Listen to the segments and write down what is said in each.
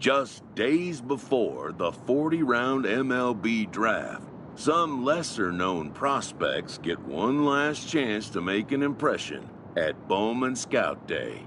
Just days before the 40-round MLB draft, some lesser-known prospects get one last chance to make an impression at Bowman Scout Day.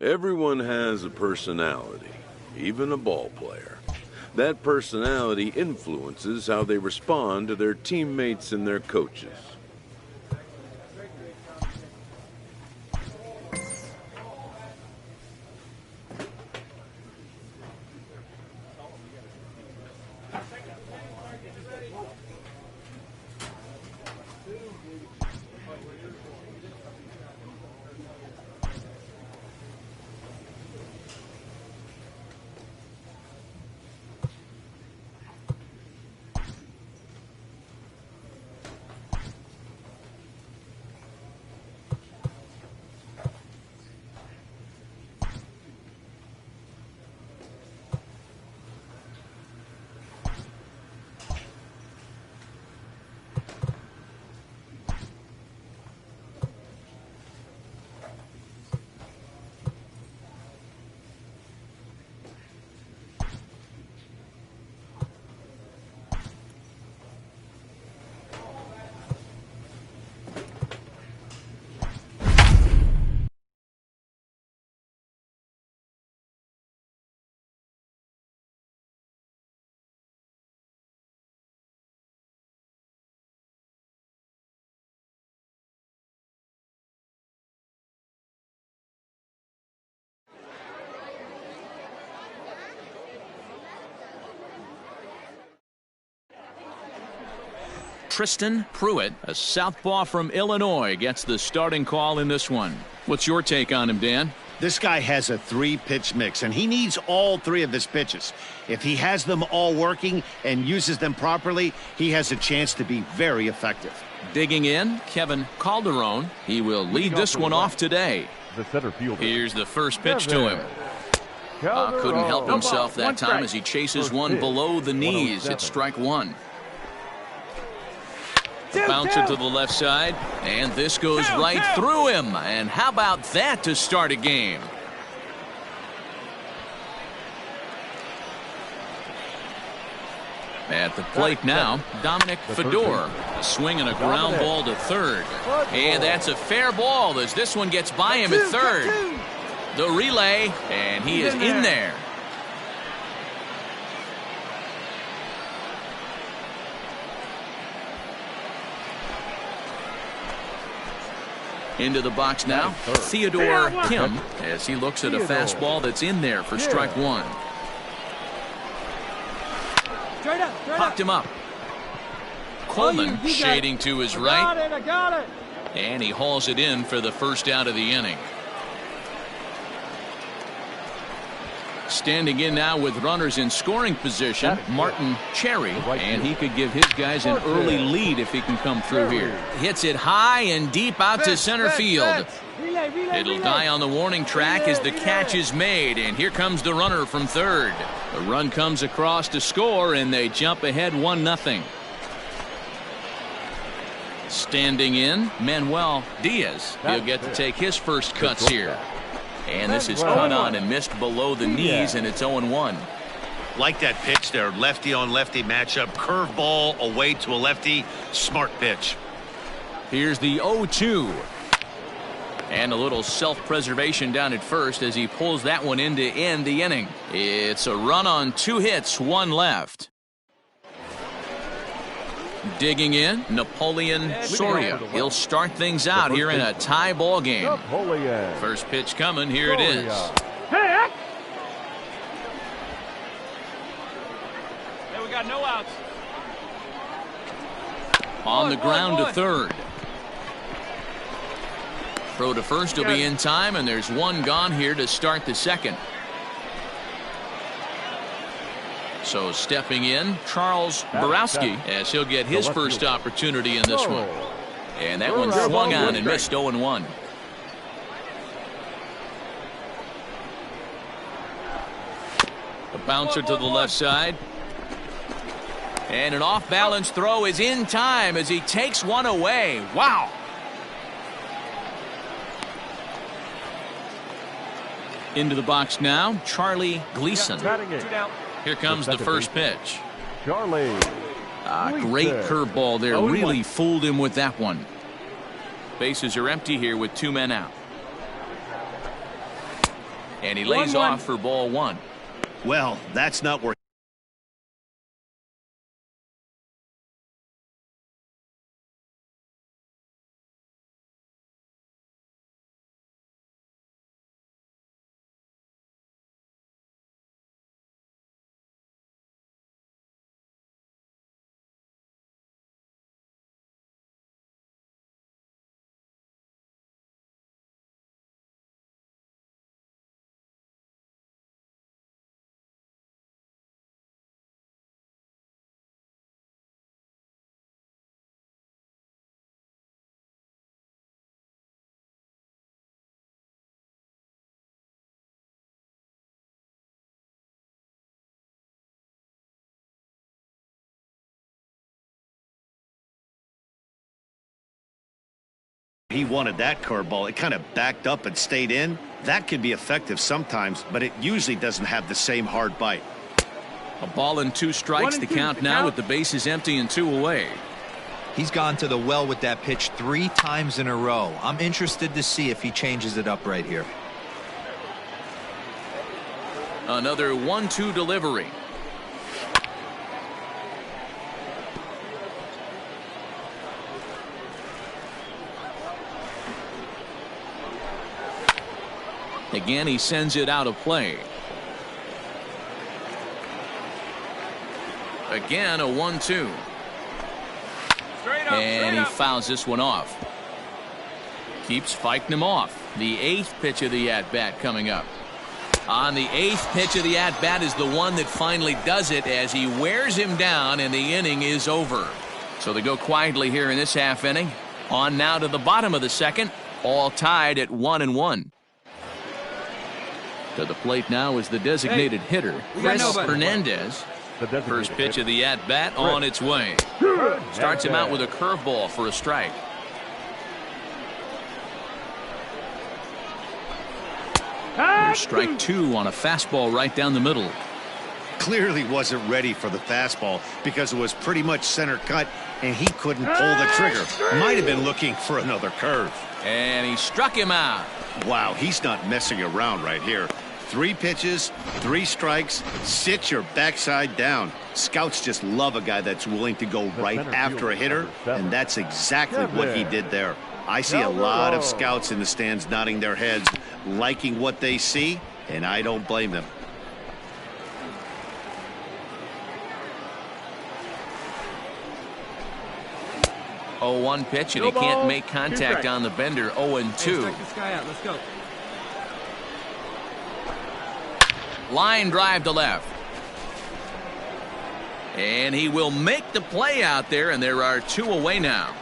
Everyone has a personality, even a ball player. That personality influences how they respond to their teammates and their coaches. Tristan Pruitt, a southpaw from Illinois, gets the starting call in this one. What's your take on him, Dan? This guy has a 3-pitch mix, and he needs all 3 of his pitches. If he has them all working and uses them properly, he has a chance to be very effective. Digging in, Kevin Calderon. He will lead this one off today. The center fielder. Here's the first pitch to him. Couldn't help himself that time as he chases one below the knees. It's strike 1. Bouncer to the left side, and this goes right through him. And how about that to start a game? At the plate now, Dominic Fedor. A swing and a ground ball to third. And that's a fair ball as this one gets by him at third. The relay, and he is in there. Into the box now, Theodore Kim, as he looks at a fastball that's in there for strike 1. Popped him up. Coleman shading to his right. I got it. And he hauls it in for the first out of the inning. Standing in now with runners in scoring position, Martin Cherry, and he could give his guys an early lead if he can come through here. Hits it high and deep out to center field. It'll die on the warning track as the catch is made, and here comes the runner from third. The run comes across to score, and they jump ahead 1-0. Standing in, Manuel Diaz. He'll get to take his first cuts here. And this is cut on and missed below the knees, and it's 0-1. Like that pitch there, lefty-on-lefty matchup. Curveball away to a lefty. Smart pitch. Here's the 0-2. And a little self-preservation down at first as he pulls that one in to end the inning. It's a run on 2 hits, 1 left. Digging in, Napoleon Soria. He'll start things out here in a tie ball game. First pitch coming. Here it is. Hey, we got no outs. On the ground to third. Throw to first will be in time, and there's one gone here to start the second. So stepping in, Charles Borowski, as he'll get his first opportunity in this one. And that one swung on and missed 0-1. A bouncer to the left side. And an off-balance throw is in time as he takes one away. Wow. Into the box now, Charlie Gleason. Here comes the first pitch. Charlie. Great curveball there. Really fooled him with that one. Bases are empty here with 2 men out. And he lays off for ball 1. Well, that's not working. He wanted that curveball. It kind of backed up and stayed in. That can be effective sometimes, but it usually doesn't have the same hard bite. A ball and 2 strikes to count now with the bases empty and 2 away. He's gone to the well with that pitch 3 times in a row. I'm interested to see if he changes it up right here. Another 1-2 delivery. Again, he sends it out of play. Again, a 1-2. And he fouls this one off. Keeps fighting him off. The 8th pitch of the at-bat coming up. On the 8th pitch of the at-bat is the one that finally does it as he wears him down, and the inning is over. So they go quietly here in this half inning. On now to the bottom of the second, all tied at 1-1. To the plate now is the designated hitter, Chris Hernandez. First pitch of the at-bat on its way. Starts him out with a curveball for a strike. Here's strike 2 on a fastball right down the middle. Clearly wasn't ready for the fastball because it was pretty much center cut and he couldn't pull the trigger. Might have been looking for another curve. And he struck him out. Wow, he's not messing around right here. 3 pitches, 3 strikes, sit your backside down. Scouts just love a guy that's willing to go right after a hitter, and that's exactly what he did there. I see a lot of scouts in the stands nodding their heads, liking what they see, and I don't blame them. Oh, 1 pitch, and he can't make contact on the bender. 0-2. Let's go. Line drive to left. And he will make the play out there, and there are 2 away now.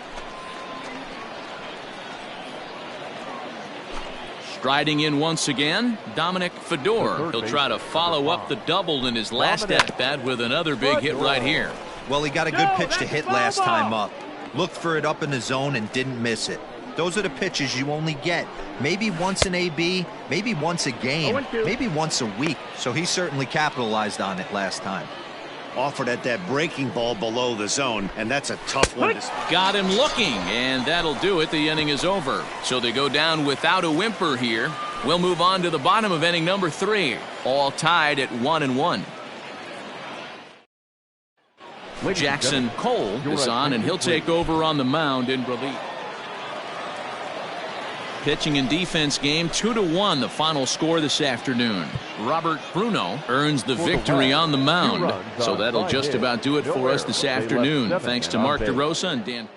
Striding in once again, Dominic Fedor. He'll try to follow up the double in his last at-bat with another big hit right here. Well, he got a good pitch to hit last time up. Looked for it up in the zone and didn't miss it. Those are the pitches you only get. Maybe once an AB, maybe once a game, maybe once a week. So he certainly capitalized on it last time. Offered at that breaking ball below the zone, and that's a tough one to... Got him looking, and that'll do it. The inning is over. So they go down without a whimper here. We'll move on to the bottom of inning number 3. All tied at 1-1. Jackson Cole is on, and he'll take over on the mound in relief. Pitching and defense game 2-1, the final score this afternoon. Robert Bruno earns the victory on the mound. So that'll just about do it for us this afternoon. Thanks to Mark DeRosa and Dan.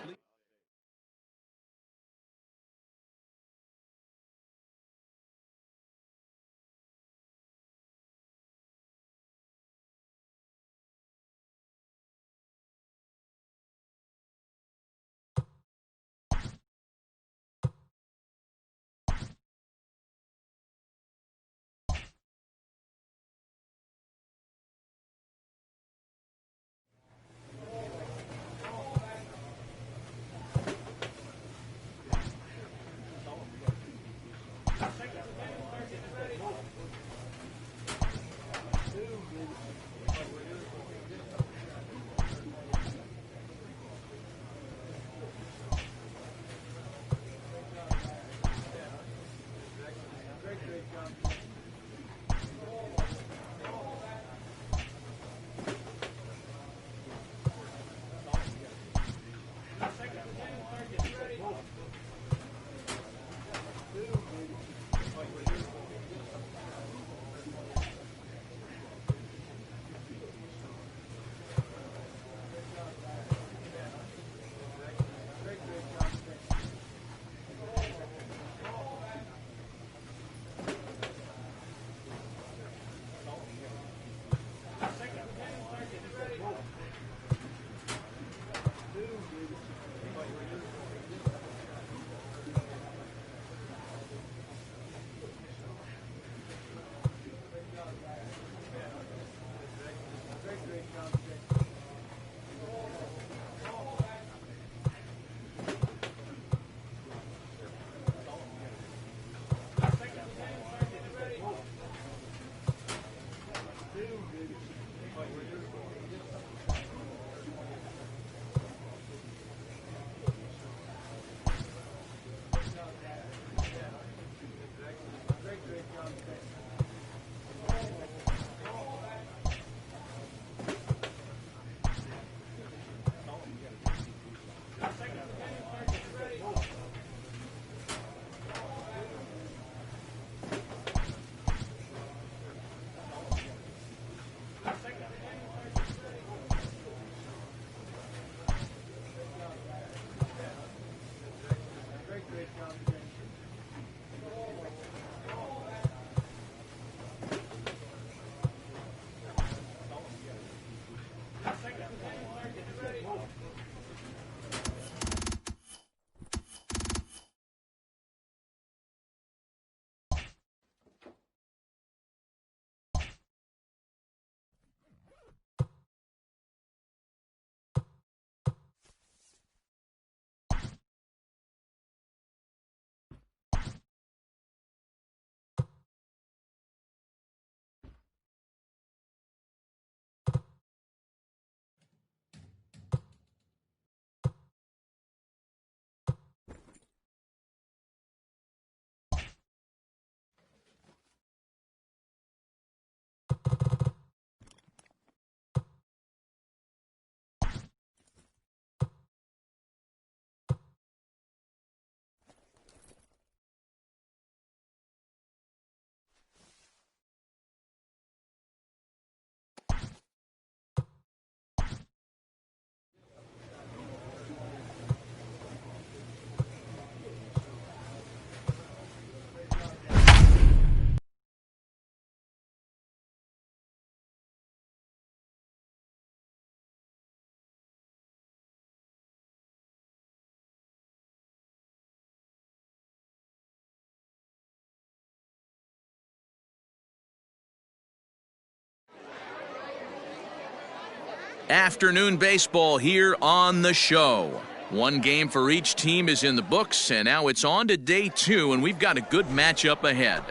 Afternoon baseball here on the show. One game for each team is in the books, and now it's on to day 2, and we've got a good matchup ahead.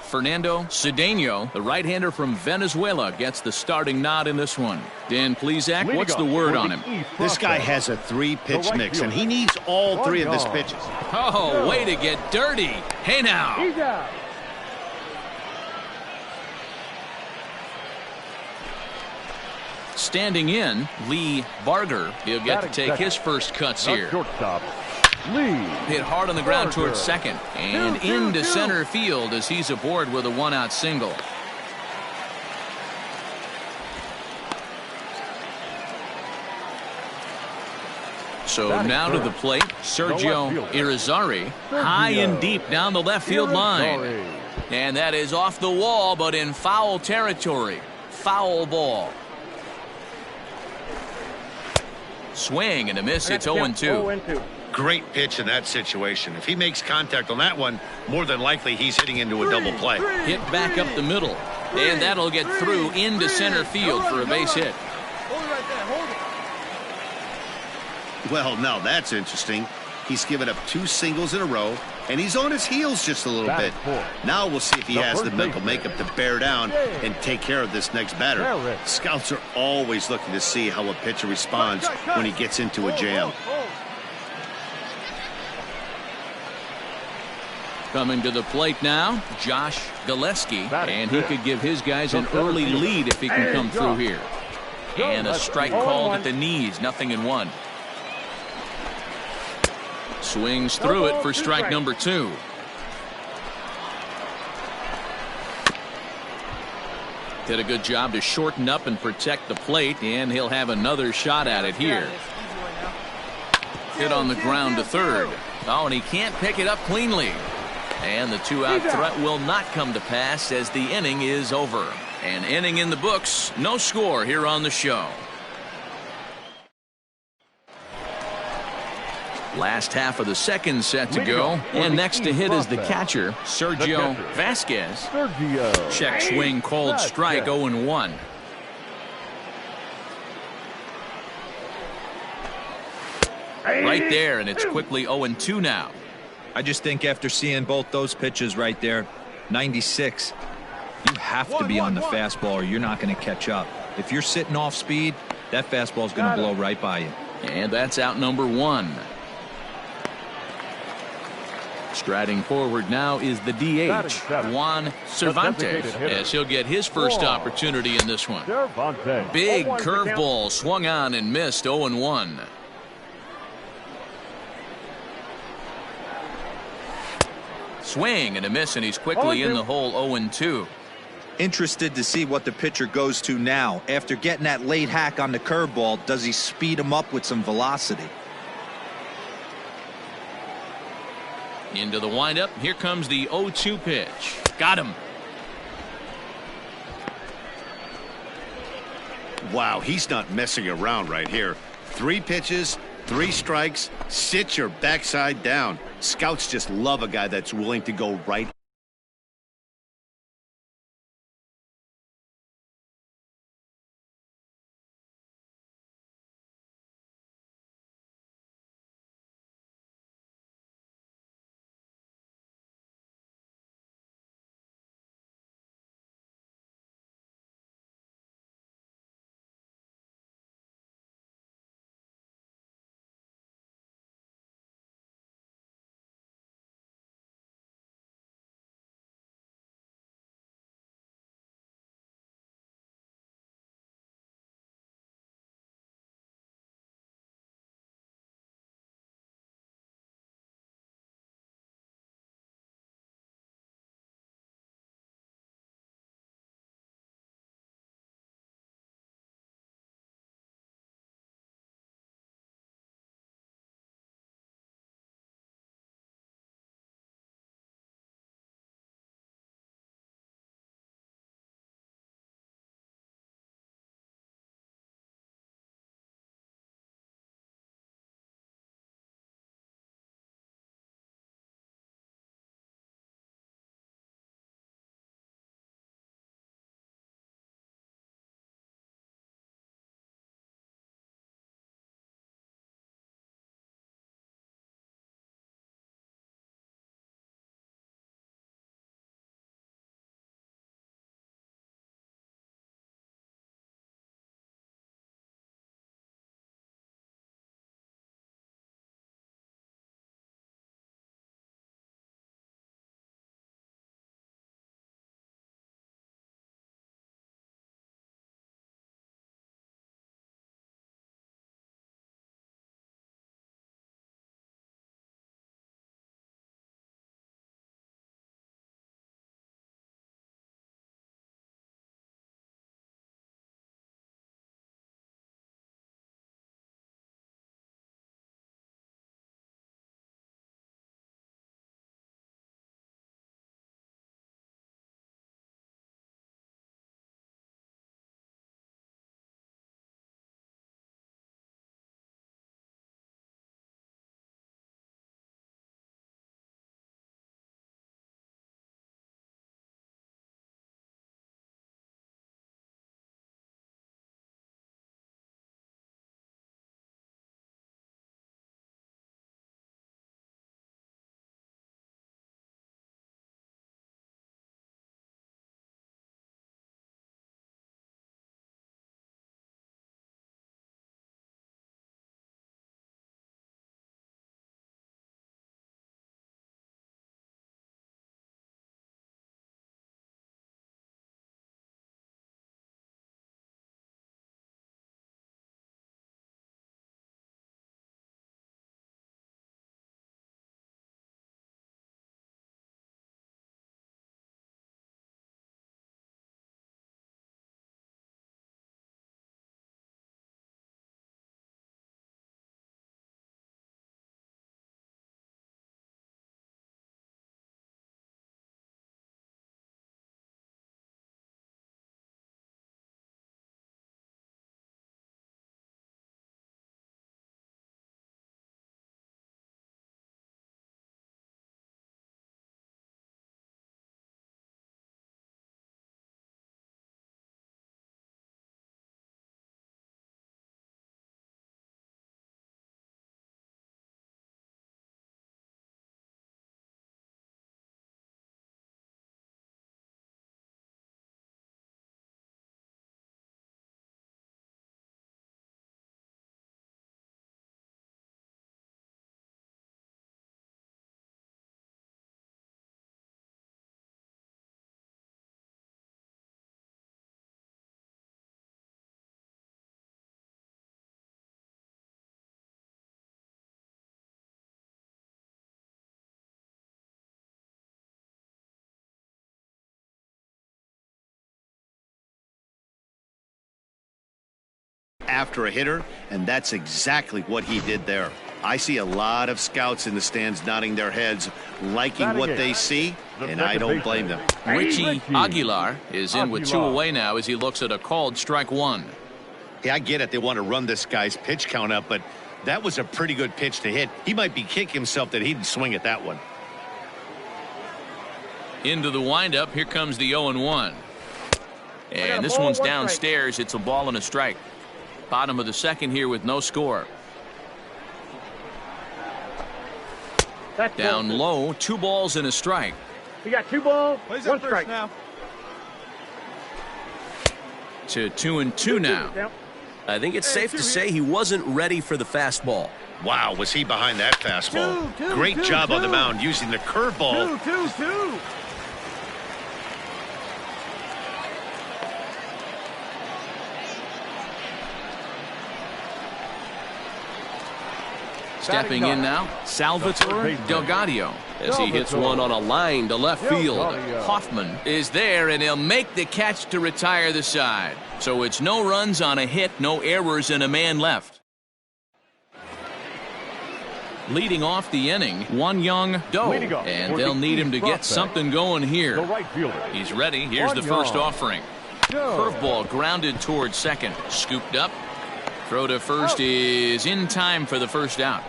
Fernando Cedeno, the right-hander from Venezuela, gets the starting nod in this one. Dan Plesac, what's the word on him? This guy has a 3-pitch mix, and he needs all 3 of his pitches. Oh, way to get dirty. Hey now. He's out. Standing in, Lee Barger. He'll get to take his first cuts here. Shortstop, Lee. Hit hard on the ground Barger. towards second. And into center field as he's aboard with a 1-out single. So now to the plate, Sergio Irizarry, high and deep down the left field line. And that is off the wall, but in foul territory. Foul ball. Swing and a miss. It's 0-2. Great pitch in that situation. If he makes contact on that one, more than likely he's hitting into a double play. Hit back up the middle. And that'll get through into center field for a base hit. Hold it right there. Hold it. Well, now that's interesting. He's given up 2 singles in a row, and he's on his heels just a little bit. Now we'll see if he has the mental makeup to bear down and take care of this next batter. Scouts are always looking to see how a pitcher responds when he gets into a jam. Coming to the plate now, Josh Gillespie, and he could give his guys an early lead if he can come through here. And a strike called at the knees, 0-1. Swings through it for strike number 2. Did a good job to shorten up and protect the plate, and he'll have another shot at it here. Hit on the ground to third. Oh, and he can't pick it up cleanly. And the 2-out threat will not come to pass as the inning is over. An inning in the books, no score here on the show. Last half of the second set to go, and next to hit is the catcher, Sergio Vasquez. Check swing called strike, 0-1. Right there, and it's quickly 0-2 now. I just think after seeing both those pitches right there, 96, you have to be on the fastball or you're not going to catch up. If you're sitting off speed, that fastball is going to blow right by you. And that's out number 1. Striding forward now is the DH, Juan Cervantes, as he'll get his first opportunity in this one. Big curveball swung on and missed, 0-1. Swing and a miss, and he's quickly in the hole, 0-2. Interested to see what the pitcher goes to now. After getting that late hack on the curveball, does he speed him up with some velocity? Into the windup. Here comes the 0-2 pitch. Got him. Wow, he's not messing around right here. 3 pitches, 3 strikes, sit your backside down. Scouts just love a guy that's willing to go right after a hitter, and that's exactly what he did there. I see a lot of scouts in the stands nodding their heads, liking what they see, and I don't blame them. Richie Aguilar is in with 2 away now as he looks at a called strike 1. Yeah, I get it. They want to run this guy's pitch count up, but that was a pretty good pitch to hit. He might be kicking himself that he didn't swing at that one. Into the windup. Here comes the 0-1. And this one's downstairs. It's a ball and a strike. Bottom of the second here with no score. Down low, 2 balls and a strike. We got 2 balls, 1 strike now. To 2-2 now. I think it's safe to say he wasn't ready for the fastball. Wow, was he behind that fastball? Great job on the mound using the curveball. 2-2-2. Stepping in now, Salvatore Delgadio as he hits one on a line to left field. Hoffman is there, and he'll make the catch to retire the side. So it's no runs on a hit, no errors, and a man left. Leading off the inning, Won Young Do, and they'll need him to get something going here. He's ready. Here's the first offering. Curveball grounded towards second. Scooped up. Throw to first is in time for the first out.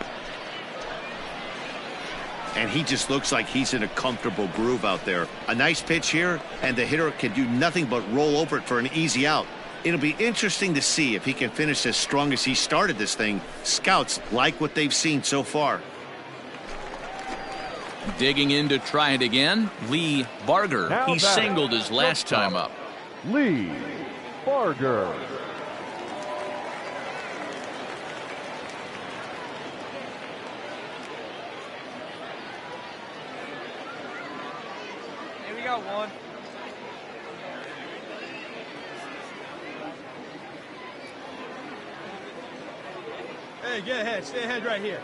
And he just looks like he's in a comfortable groove out there. A nice pitch here, and the hitter can do nothing but roll over it for an easy out. It'll be interesting to see if he can finish as strong as he started this thing. Scouts like what they've seen so far. Digging in to try it again, Lee Barger. He singled his last time up. Lee Barger. We got 1. Hey, get ahead. Stay ahead right here.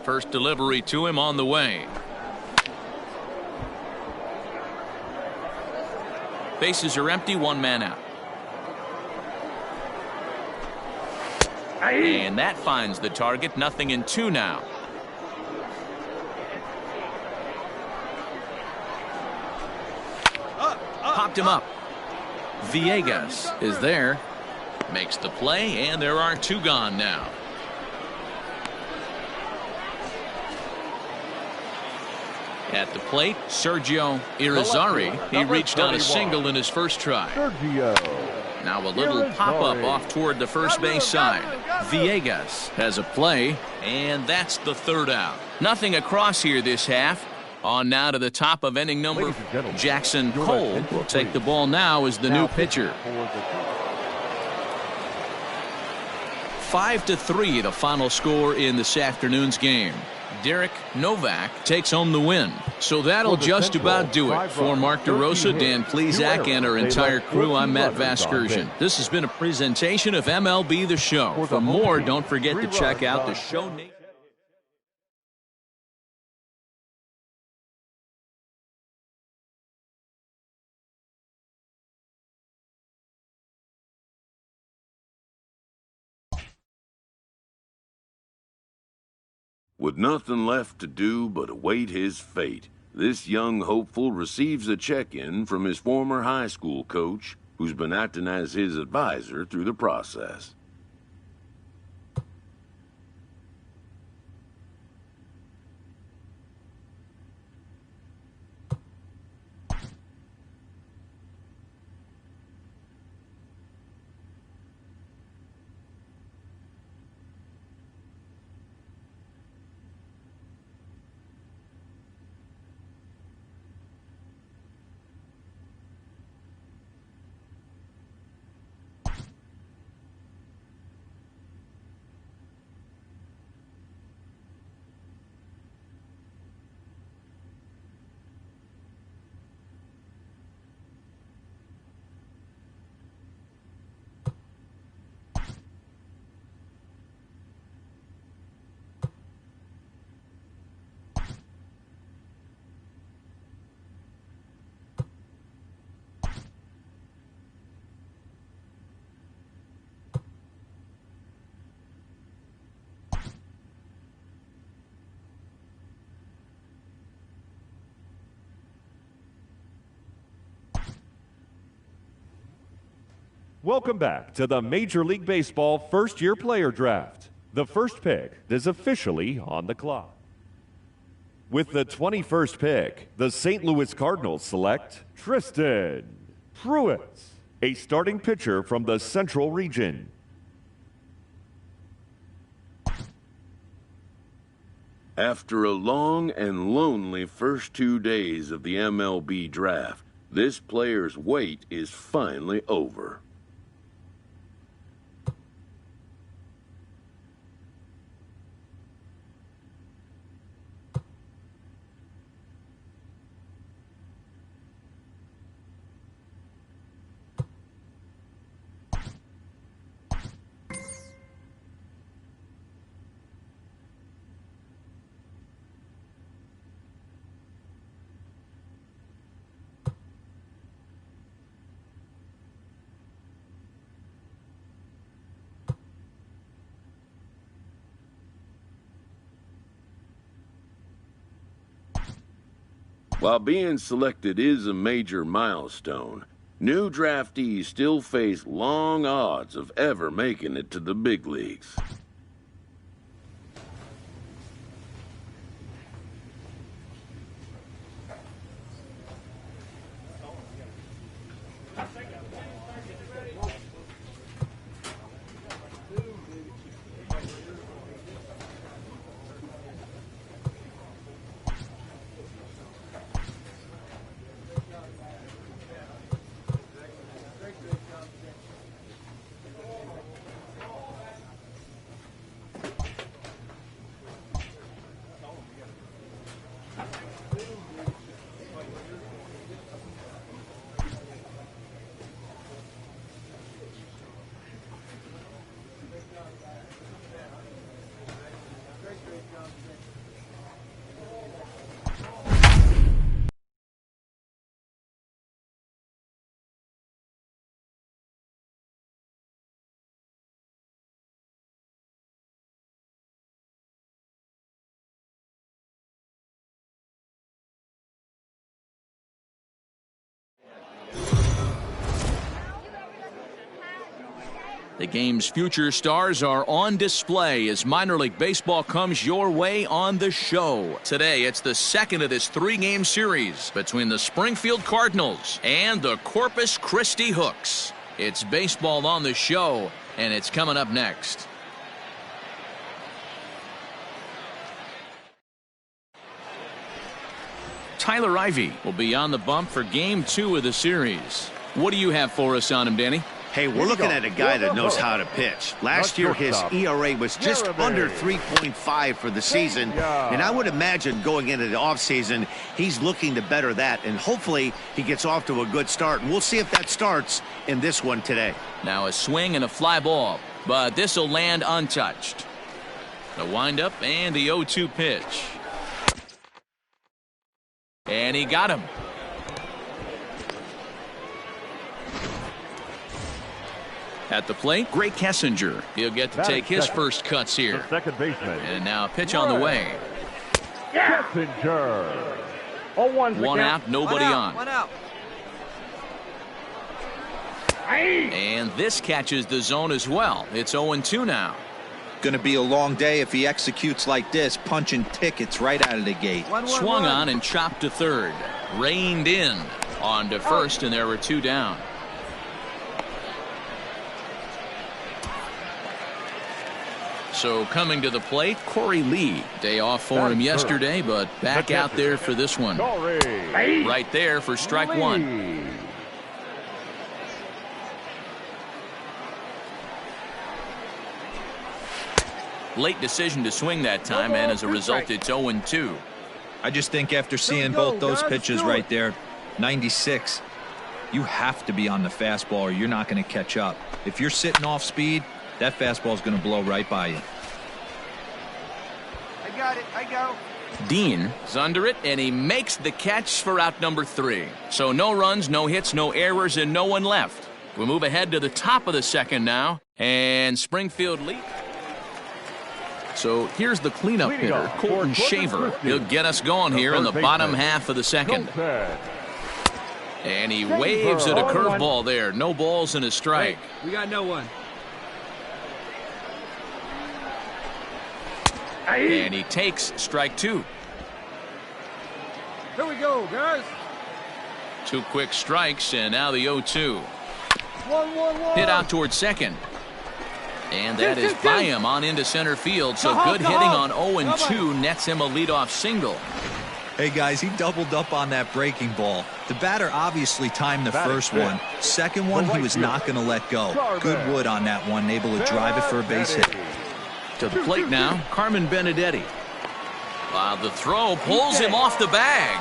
First delivery to him on the way. Bases are empty, one man out. And that finds the target. 0-2 now. Popped him up. Villegas is there. Makes the play, and there are 2 gone now. At the plate, Sergio Irizarry. He reached on a single in his first try. Now a little pop-up off toward the first base side. Villegas has a play, and that's the 3rd out. Nothing across here this half. On now to the top of inning number. Jackson Cole will take the ball now as the new pitcher. 5-3 the final score in this afternoon's game. Derek Novak takes home the win. So that'll just about do it. For Mark DeRosa, Dan Plesac, and our entire crew, I'm Matt Vasgersian. This has been a presentation of MLB The Show. For more, don't forget to check out the show. With nothing left to do but await his fate, this young hopeful receives a check-in from his former high school coach, who's been acting as his advisor through the process. Welcome back to the Major League Baseball first-year player draft. The first pick is officially on the clock. With the 21st pick, the St. Louis Cardinals select Tristan Pruitt, a starting pitcher from the Central Region. After a long and lonely first 2 days of the MLB draft, this player's wait is finally over. While being selected is a major milestone, new draftees still face long odds of ever making it to the big leagues. The game's future stars are on display as minor league baseball comes your way on the show. Today, it's the second of this 3-game series between the Springfield Cardinals and the Corpus Christi Hooks. It's baseball on the show, and it's coming up next. Tyler Ivey will be on the bump for Game 2 of the series. What do you have for us on him, Danny? Hey, we're looking at a guy that knows how to pitch. Last year, his ERA was just under 3.5 for the season. And I would imagine going into the offseason, he's looking to better that. And hopefully, he gets off to a good start. And we'll see if that starts in this one today. Now a swing and a fly ball, but this will land untouched. The windup and the 0-2 pitch. And he got him. At the plate, Gray Kessinger. He'll get to take his first cuts here. Second baseman. And now a pitch on the way. Kessinger. One out, nobody on. One out. And this catches the zone as well. It's 0-2 now. Going to be a long day if he executes like this, punching tickets right out of the gate. Swung on and chopped to third. Reined in on to first, and there were 2 down. So coming to the plate, Corey Lee. Day off for him yesterday, but back out there for this one. Right there for strike 1. Late decision to swing that time, and as a result, it's 0-2. I just think after seeing both those pitches right there, 96, you have to be on the fastball or you're not going to catch up. If you're sitting off speed, that fastball is going to blow right by you. I got it. I go. Dean is under it, and he makes the catch for out number 3. So no runs, no hits, no errors, and no one left. We move ahead to the top of the second now, and Springfield lead. So here's the cleanup hitter, Colton Shaver. He'll get us going here in the bottom half of the second. And he waves at a curveball there. No balls and a strike. We got no one. And he takes strike 2. Here we go, guys. 2 quick strikes, and now the 0-2. 1-1-1. Hit out towards second. And that is by him on into center field. So good hitting on 0-2 nets him a leadoff single. Hey, guys, he doubled up on that breaking ball. The batter obviously timed the first one. Second one, he was not going to let go. Good wood on that one, able to drive it for a base hit. To the plate now, Carmen Benedetti. The throw pulls him off the bag.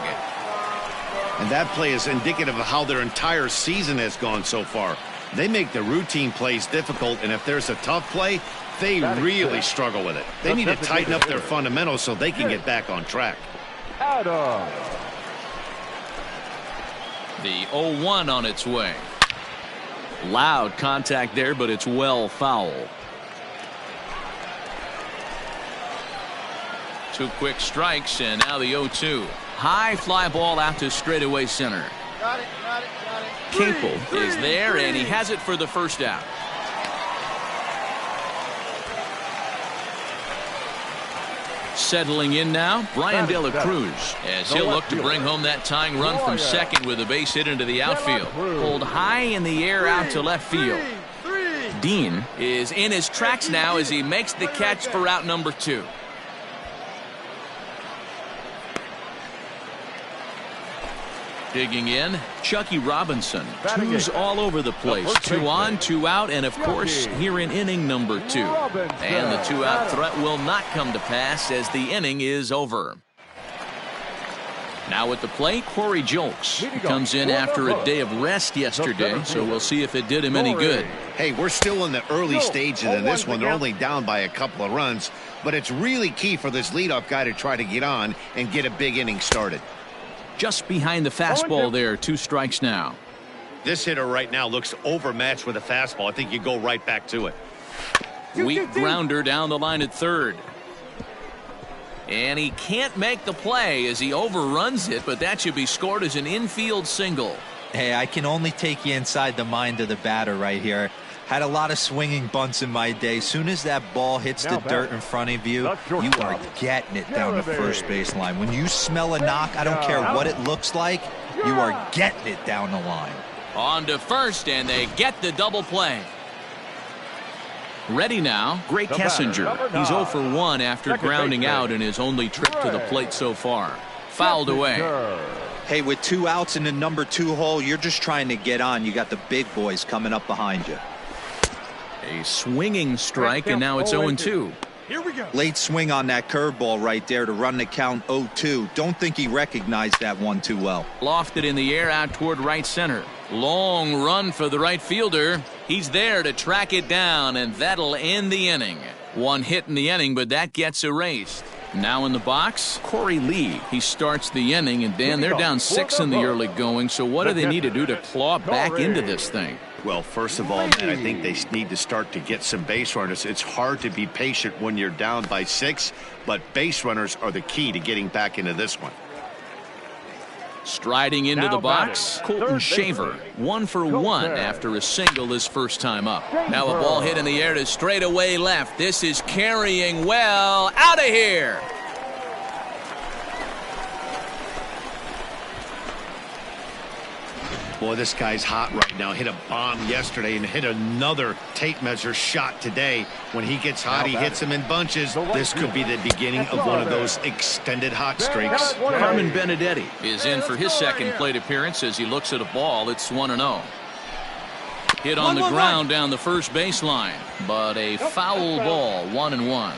And that play is indicative of how their entire season has gone so far. They make the routine plays difficult, and if there's a tough play, they really struggle with it. They need to tighten up their fundamentals so they can get back on track. The 0-1 on its way. Loud contact there, but it's well foul. 2 quick strikes, and now the 0-2. High fly ball out to straightaway center. Got it. Capel is there, and he has it for the first out. Settling in now, Brian De La Cruz, as he'll look to bring home that tying run from second with a base hit into the outfield. Pulled high in the air out to left field. Dean is in his tracks now as he makes the catch for out number 2. Digging in, Chucky Robinson. 2's all over the place. 2 on, 2 out, and of course, here in inning number 2. And the 2-out threat will not come to pass as the inning is over. Now at the plate, Corey Julks. He comes in after a day of rest yesterday, so we'll see if it did him any good. Hey, we're still in the early stages of this one. They're only down by a couple of runs, but it's really key for this leadoff guy to try to get on and get a big inning started. Just behind the fastball there, 2 strikes now. This hitter right now looks overmatched with a fastball. I think you go right back to it. Weak grounder down the line at third. And he can't make the play as he overruns it, but that should be scored as an infield single. Hey, I can only take you inside the mind of the batter right here. Had a lot of swinging bunts in my day. Soon as that ball hits the dirt in front of you, you are getting it down the first base line. When you smell a knock, I don't care what it looks like, you are getting it down the line. On to first, and they get the double play. Ready now, Gray Kessinger. He's 0 for 1 after grounding out in his only trip to the plate so far. Fouled away. Hey, with 2 outs in the number 2 hole, you're just trying to get on. You got the big boys coming up behind you. A swinging strike, and now it's 0-2. Here we go. Late swing on that curveball right there to run the count 0-2. Don't think he recognized that one too well. Lofted in the air out toward right center. Long run for the right fielder. He's there to track it down, and that'll end the inning. 1 hit in the inning, but that gets erased. Now in the box, Corey Lee. He starts the inning, and Dan, they're down 6 in the early going, so what do they need to do to claw back into this thing? Well, first of all, man, I think they need to start to get some base runners. It's hard to be patient when you're down by 6, but base runners are the key to getting back into this one. Striding into the box, Colton Shaver. 1 for 1 after a single his first time up. Now a ball hit in the air to straightaway left. This is carrying well. Out of here. Boy, this guy's hot right now. Hit a bomb yesterday and hit another tape measure shot today. When he gets hot, he hits them in bunches. This could be the beginning of one of those extended hot streaks. Carmen Benedetti is in for his second plate appearance as he looks at a ball. It's 1-0. Hit on the ground down the first baseline, but a foul ball, 1-1.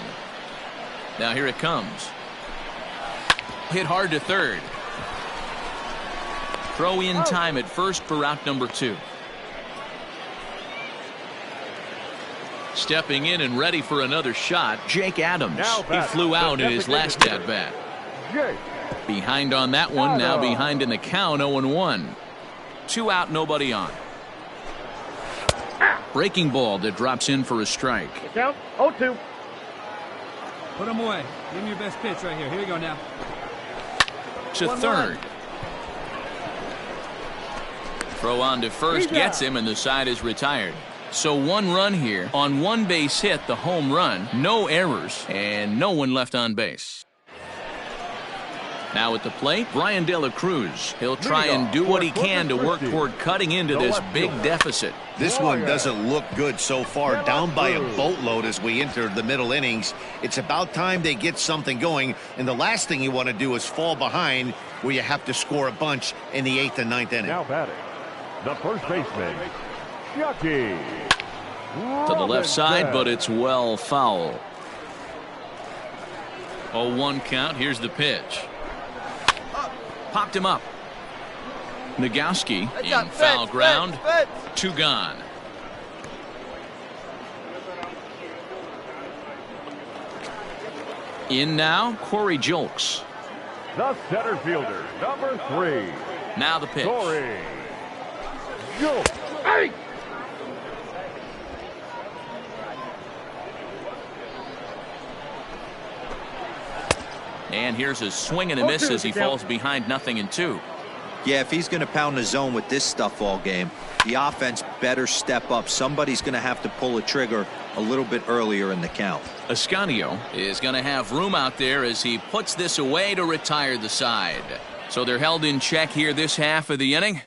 Now here it comes. Hit hard to third. Throw in time at first for out number 2. Stepping in and ready for another shot, Jake Adams. He flew out in his last at bat. Behind on that one, now behind in the count, 0-1. 2 out, nobody on. Breaking ball that drops in for a strike. Count 0-2. Put him away. Give me your best pitch right here. Here we go now. To third. Throw on to first, gets him, and the side is retired. So 1 run here on 1 base hit, the home run, no errors, and no one left on base. Now at the plate, Brian De La Cruz. He'll try and do what he can to work toward cutting into this big deficit. This one doesn't look good so far. Down by a boatload as we enter the middle innings. It's about time they get something going, and the last thing you want to do is fall behind where you have to score a bunch in the 8th and 9th inning. Now batting, the first baseman, Chucky. To the left side, but it's well foul. 0-1 count. Here's the pitch. Popped him up. Nagowski in foul ground. 2 gone. In now, Corey Julks. The center fielder, number 3. Now the pitch. Corey Julks. Hey! And here's a swing and a miss as he falls behind 0-2. Yeah, if he's going to pound the zone with this stuff all game, the offense better step up. Somebody's going to have to pull a trigger a little bit earlier in the count. Ascanio is going to have room out there as he puts this away to retire the side. So they're held in check here this half of the inning.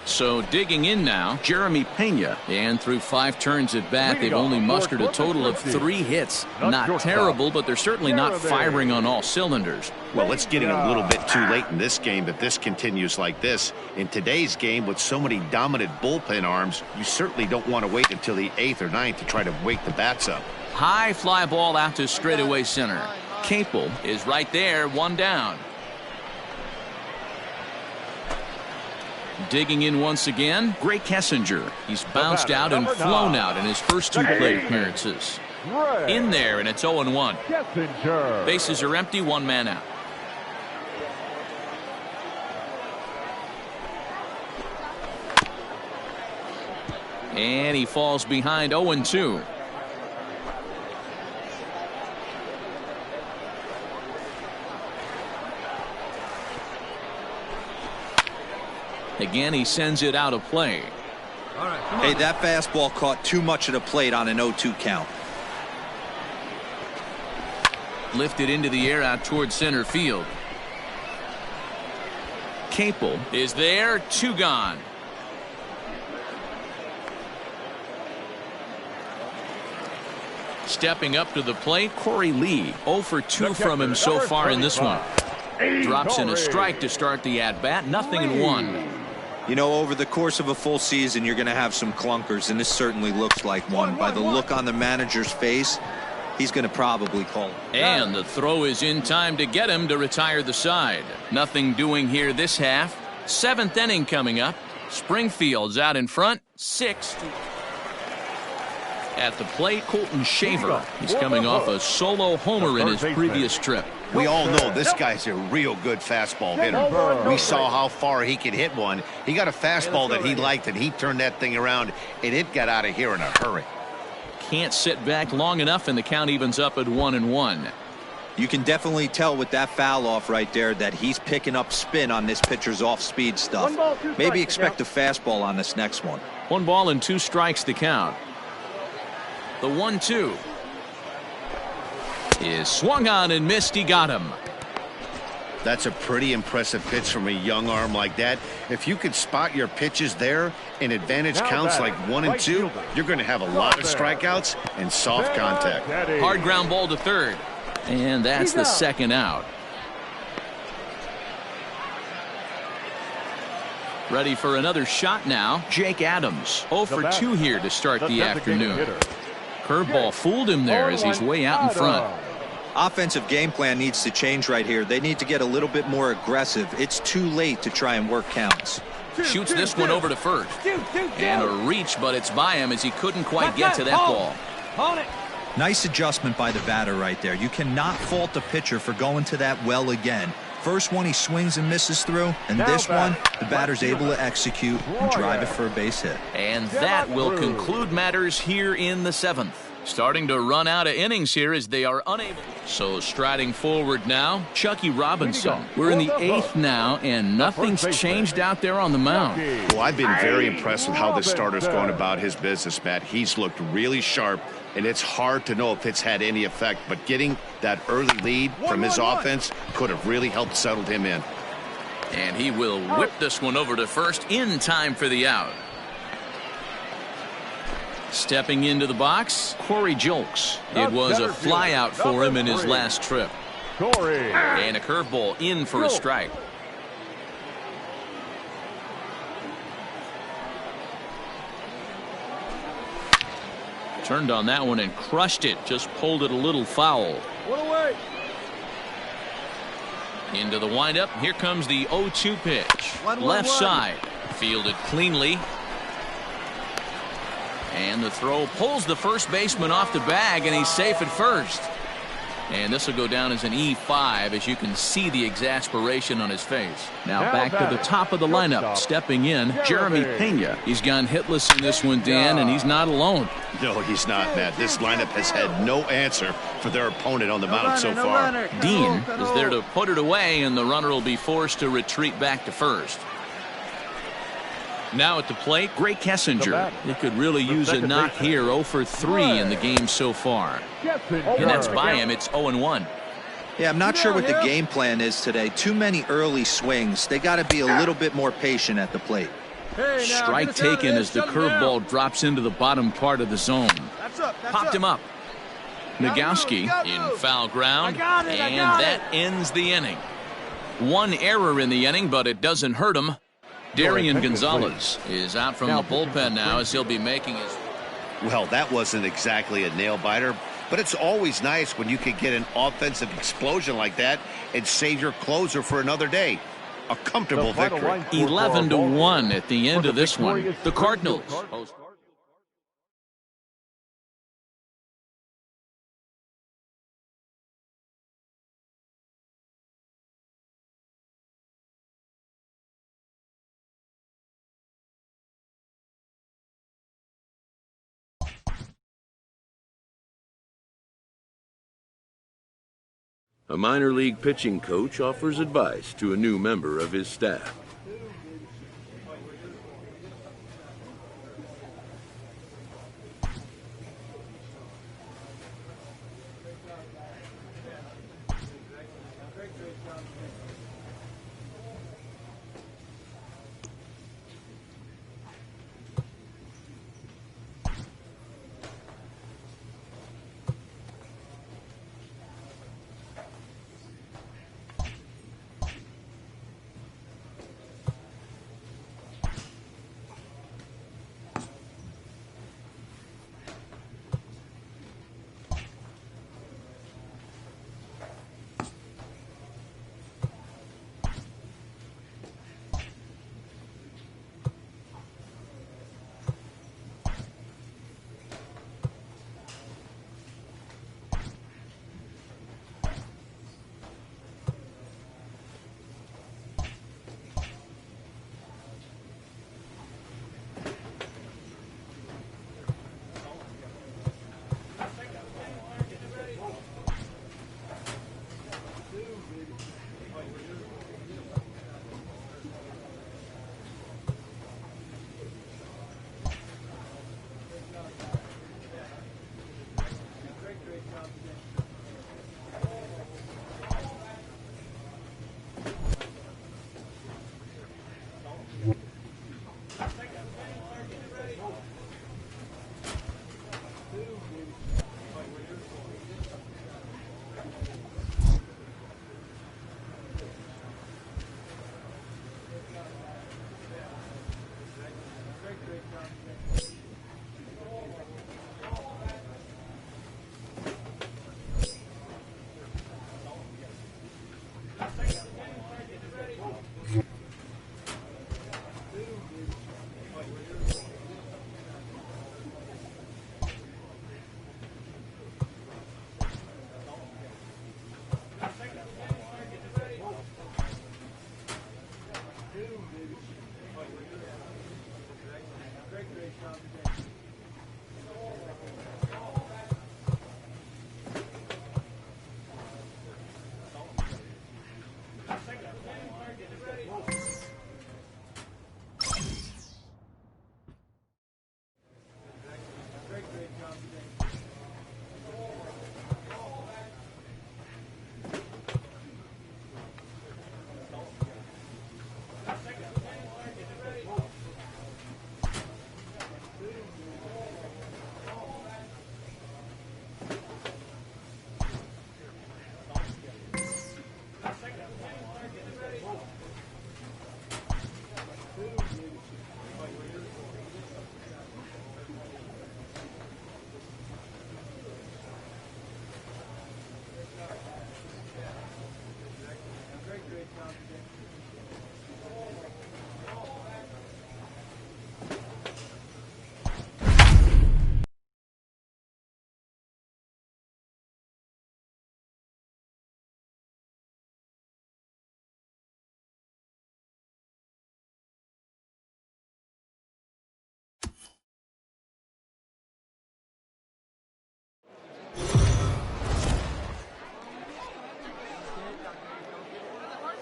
So digging in now, Jeremy Pena. And through 5 turns at bat, they've only mustered a total of 3 hits. Not terrible, but they're certainly not firing on all cylinders. Well, it's getting a little bit too late in this game if this continues like this. In today's game, with so many dominant bullpen arms, you certainly don't want to wait until the 8th or 9th to try to wake the bats up. High fly ball out to straightaway center. Capel is right there, 1 down. Digging in once again, Gray Kessinger. He's bounced out and flown out in his first 2 plate appearances. In there, and it's 0-1. Bases are empty, 1 man out. And he falls behind 0-2. Again, he sends it out of play. All right, come on. Hey, that fastball caught too much of the plate on an 0-2 count. Lifted into the air out towards center field. Capel is there, 2 gone. Stepping up to the plate, Corey Lee. 0 for 2 from him so far in this one. Drops in a strike to start the at-bat, 0-1. You know, over the course of a full season, you're going to have some clunkers, and this certainly looks like one. By the look on the manager's face, he's going to probably call him. And the throw is in time to get him to retire the side. Nothing doing here this half. 7th inning coming up. Springfield's out in front, 6. At the plate, Colton Shaver. He's coming off a solo homer in his previous trip. We all know this guy's a real good fastball hitter. We saw how far he could hit one. He got a fastball that he liked, and he turned that thing around, and it got out of here in a hurry. Can't sit back long enough, and the count evens up at 1-1. You can definitely tell with that foul off right there that he's picking up spin on this pitcher's off-speed stuff. Maybe expect a fastball on this next one. 1 ball and 2 strikes to count. The 1-2 is swung on and missed. He got him. That's a pretty impressive pitch from a young arm like that. If you could spot your pitches there in advantage counts like 1 and 2, you're going to have a lot of strikeouts and soft contact. Hard ground ball to third. And that's the 2nd out. Ready for another shot now. Jake Adams. 0 for 2 here to start the afternoon. Curveball fooled him there as he's way out in front. Offensive game plan needs to change right here. They need to get a little bit more aggressive. It's too late to try and work counts. Shoots this one over to first. And a reach, but it's by him as he couldn't quite get to that ball. Nice adjustment by the batter right there. You cannot fault the pitcher for going to that well again. First one he swings and misses through, and this one the batter's able to execute and drive it for a base hit. And that will conclude matters here in the 7th. Starting to run out of innings here as they are unable. So striding forward now, Chucky Robinson. We're in the 8th now, and nothing's changed out there on the mound. Well, I've been very impressed with how this starter's going about his business, Matt. He's looked really sharp, and it's hard to know if it's had any effect, but getting that early lead from his offense could have really helped settle him in. And he will whip this one over to first in time for the out. Stepping into the box, Corey Julks. It was a fly out for him in his last trip. And a curveball in for a strike. Turned on that one and crushed it. Just pulled it a little foul. Into the windup. Here comes the 0-2 pitch. Left side. Fielded cleanly. And the throw pulls the first baseman off the bag, and he's safe at first. And this will go down as an E5, as you can see the exasperation on his face. Now back to the top of the lineup. Stepping in, Jeremy Pena. He's gone hitless in this one, Dan, and he's not alone. No, he's not, Matt. This lineup has had no answer for their opponent on the mound so far. Dean is there to put it away, and the runner will be forced to retreat back to first. Now at the plate, Gray Kessinger. He could really use a knock here. 0 for 3 in the game so far. And that's by him. It's 0-1. Yeah, I'm not sure what the game plan is today. Too many early swings. They got to be a little bit more patient at the plate. Strike taken as the curveball drops into the bottom part of the zone. Popped him up. Nagowski in foul ground, and that ends the inning. One error in the inning, but it doesn't hurt him. Darian Gonzalez is out from the bullpen now as he'll be making his. Well, that wasn't exactly a nail-biter, but it's always nice when you can get an offensive explosion like that and save your closer for another day. A comfortable victory. 11-1 at the end of this one. The Cardinals. A minor league pitching coach offers advice to a new member of his staff.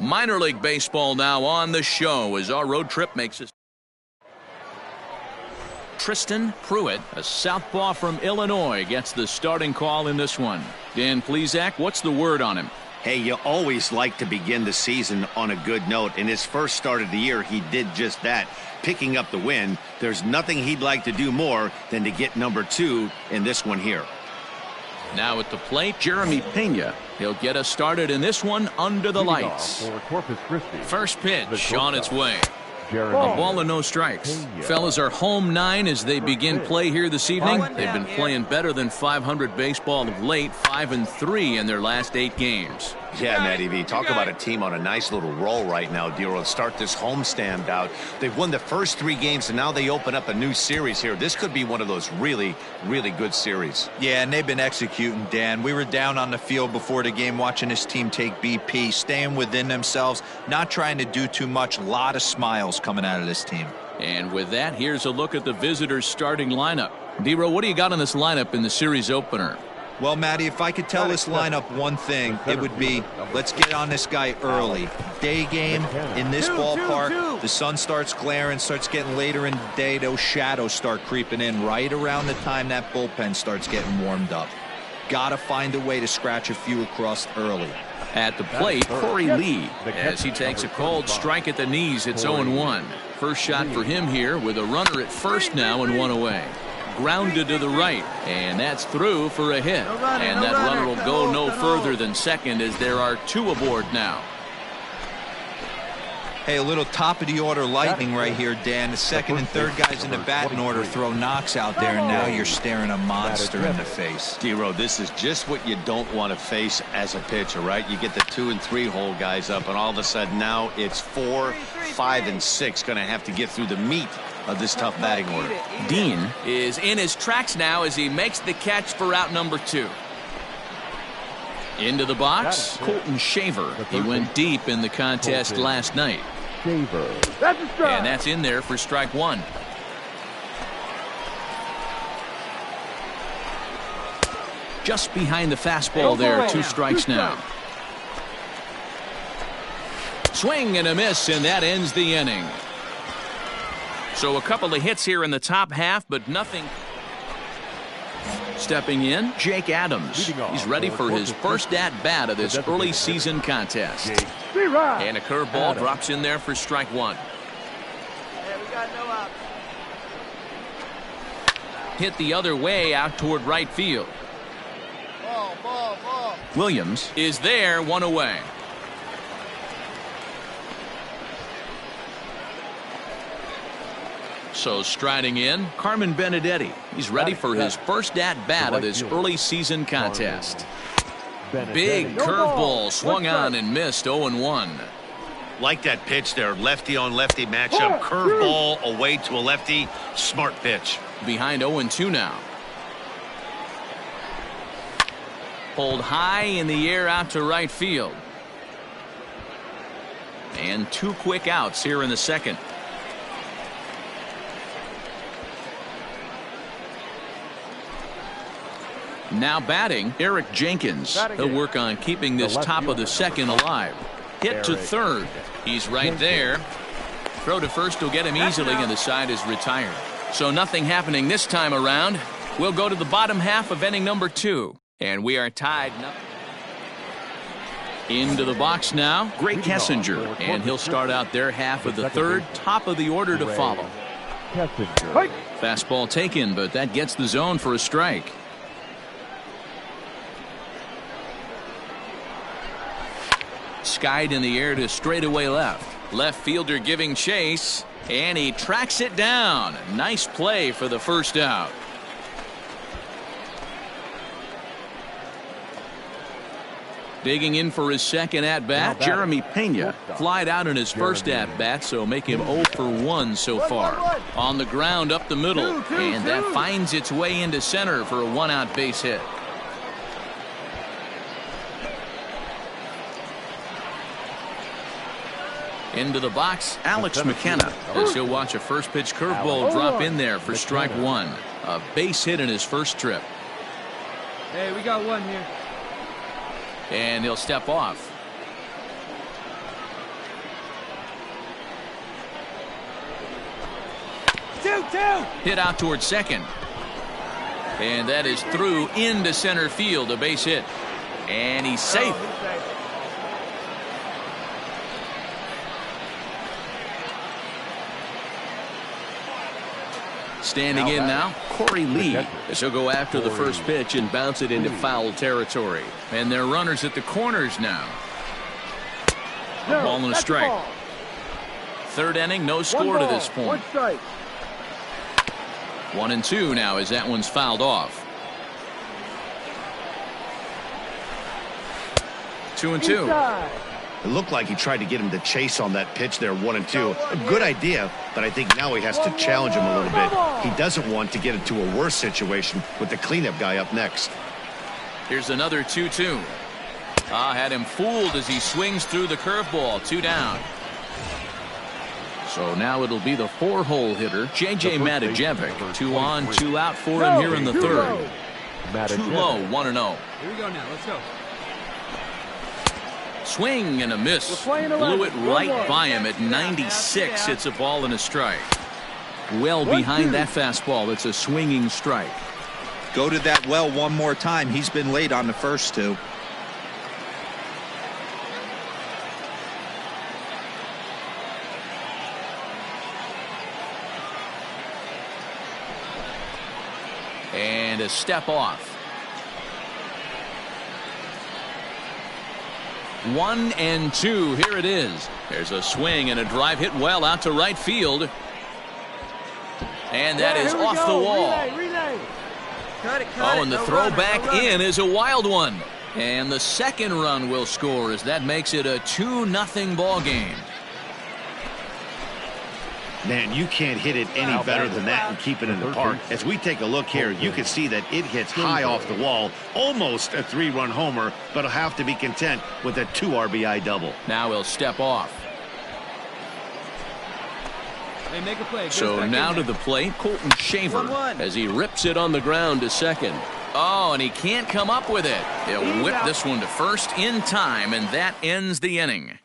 Minor League Baseball now on the show as our road trip makes us. Tristan Pruitt, a southpaw from Illinois, gets the starting call in this one. Dan Plesac, what's the word on him? Hey, you always like to begin the season on a good note. In his first start of the year, he did just that, picking up the win. There's nothing he'd like to do more than to get number 2 in this one here. Now at the plate, Jeremy Pena. He'll get us started in this one under the lights. First pitch on its way. A ball and no strikes. Fellas are home 9 as they begin play here this evening. They've been playing better than 500 baseball of late, 5-3 in their last 8 games. Yeah, Matty V, talk about a team on a nice little roll right now, Dero. Start this homestand out. They've won the first 3 games, and now they open up a new series here. This could be one of those really, really good series. Yeah, and they've been executing, Dan. We were down on the field before the game watching this team take BP, staying within themselves, not trying to do too much. A lot of smiles coming out of this team. And with that, here's a look at the visitors' starting lineup. Dero, what do you got in this lineup in the series opener? Well, Matty, if I could tell this lineup one thing, it would be, let's get on this guy early. Day game in this ballpark, the sun starts glaring, starts getting later in the day, those shadows start creeping in right around the time that bullpen starts getting warmed up. Gotta find a way to scratch a few across early. At the plate, Corey Lee, as he takes a cold strike at the knees. It's 0-1. First shot for him here with a runner at first now and 1 away. Grounded to the right, and that's through for a hit. And that runner will go no further than second as there are 2 aboard now. Hey, a little top-of-the-order lightning right here, Dan. The second and third guys in the batting order throw knocks out there, and now you're staring a monster in the face. Dero, this is just what you don't want to face as a pitcher, right? You get the 2 and 3 hole guys up, and all of a sudden now it's 4, 5, and 6 going to have to get through the meat of this tough batting order. Dean is in his tracks now as he makes the catch for out number 2. Into the box, Colton Shaver. He went deep in the contest last night. And that's in there for strike 1. Just behind the fastball there, 2 strikes now. Swing and a miss, and that ends the inning. So a couple of hits here in the top half, but nothing. Stepping in, Jake Adams. He's ready for his first at-bat of this early season contest. And a curveball drops in there for strike 1. Hit the other way out toward right field. Williams is there, 1 away. So striding in, Carmen Benedetti. He's ready for his first at-bat of this early season contest. Big curveball swung on and missed. 0-1. Like that pitch there. Lefty on lefty matchup. Curveball away to a lefty. Smart pitch. Behind 0-2 now. Pulled high in the air out to right field. And 2 quick outs here in the second. Now batting, Eric Jenkins. He'll work on keeping this top of the second alive. Hit to third. He's right there. Throw to first will get him easily, and the side is retired. So nothing happening this time around. We'll go to the bottom half of inning number 2. And we are tied. Into the box now, Greg Kessinger. And he'll start out their half of the third. Top of the order to follow. Fastball taken, but that gets the zone for a strike. Skied in the air to straightaway left. Left fielder giving chase, and he tracks it down. Nice play for the first out. Digging in for his second at-bat, Jeremy Pena. Flied out in his first at-bat, so make him 0 for 1 so far. On the ground up the middle, and that finds its way into center for a 1-out base hit. Into the box, Alex McKenna, as he'll watch a first pitch curveball drop in there for strike 1. A base hit in his first trip. Hey, we got one here. And he'll step off. Two. Hit out towards second. And that is through into center field, a base hit. And he's safe. Standing in now, Corey Lee, as he'll go after the first pitch and bounce it into foul territory. And they're runners at the corners now. A ball and a strike. Third inning, no score to this point. 1-2 now as that one's fouled off. 2-2. It looked like he tried to get him to chase on that pitch there, 1-2. A good idea, but I think now he has to challenge him a little bit. He doesn't want to get into a worse situation with the cleanup guy up next. Here's another 2-2. Had him fooled as he swings through the curveball. 2 down. So now it'll be the 4-hole hitter, J.J. Matijevic. 2 on, 2 out for him here in the third. Too low, 1-0. Here we go now. Let's go. Swing and a miss. Blew it right by him at 96. It's a ball and a strike. Well behind that fastball. It's a swinging strike. Go to that well one more time. He's been late on the first 2. And a step off. 1-2. Here it is. There's a swing and a drive hit well out to right field. And that is off the wall. Relay. And the throw back in is a wild one. And the second run will score as that makes it a 2-0 ball game. Man, you can't hit it any better than that and keep it in the park. As we take a look here, you can see that it hits high off the wall. Almost a 3-run homer, but he'll have to be content with a 2 RBI double. Now he'll step off. Hey, make a play. So now to the plate, Colton Shaver, as he rips it on the ground to second. Oh, and he can't come up with it. He'll whip this one to first in time, and that ends the inning.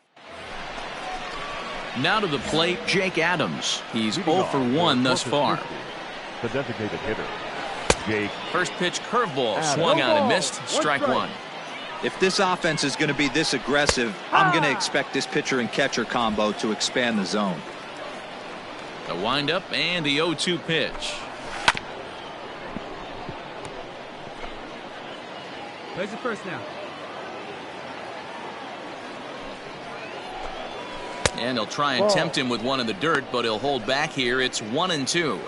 Now to the plate, Jake Adams. He's 0 for 1 thus far. The designated hitter, Jake. First pitch curveball swung on and missed. Strike 1. If this offense is going to be this aggressive, I'm going to expect this pitcher and catcher combo to expand the zone. The windup and the 0-2 pitch. Plays it first now. And he'll try and tempt him with one in the dirt, but he'll hold back here. It's 1-2.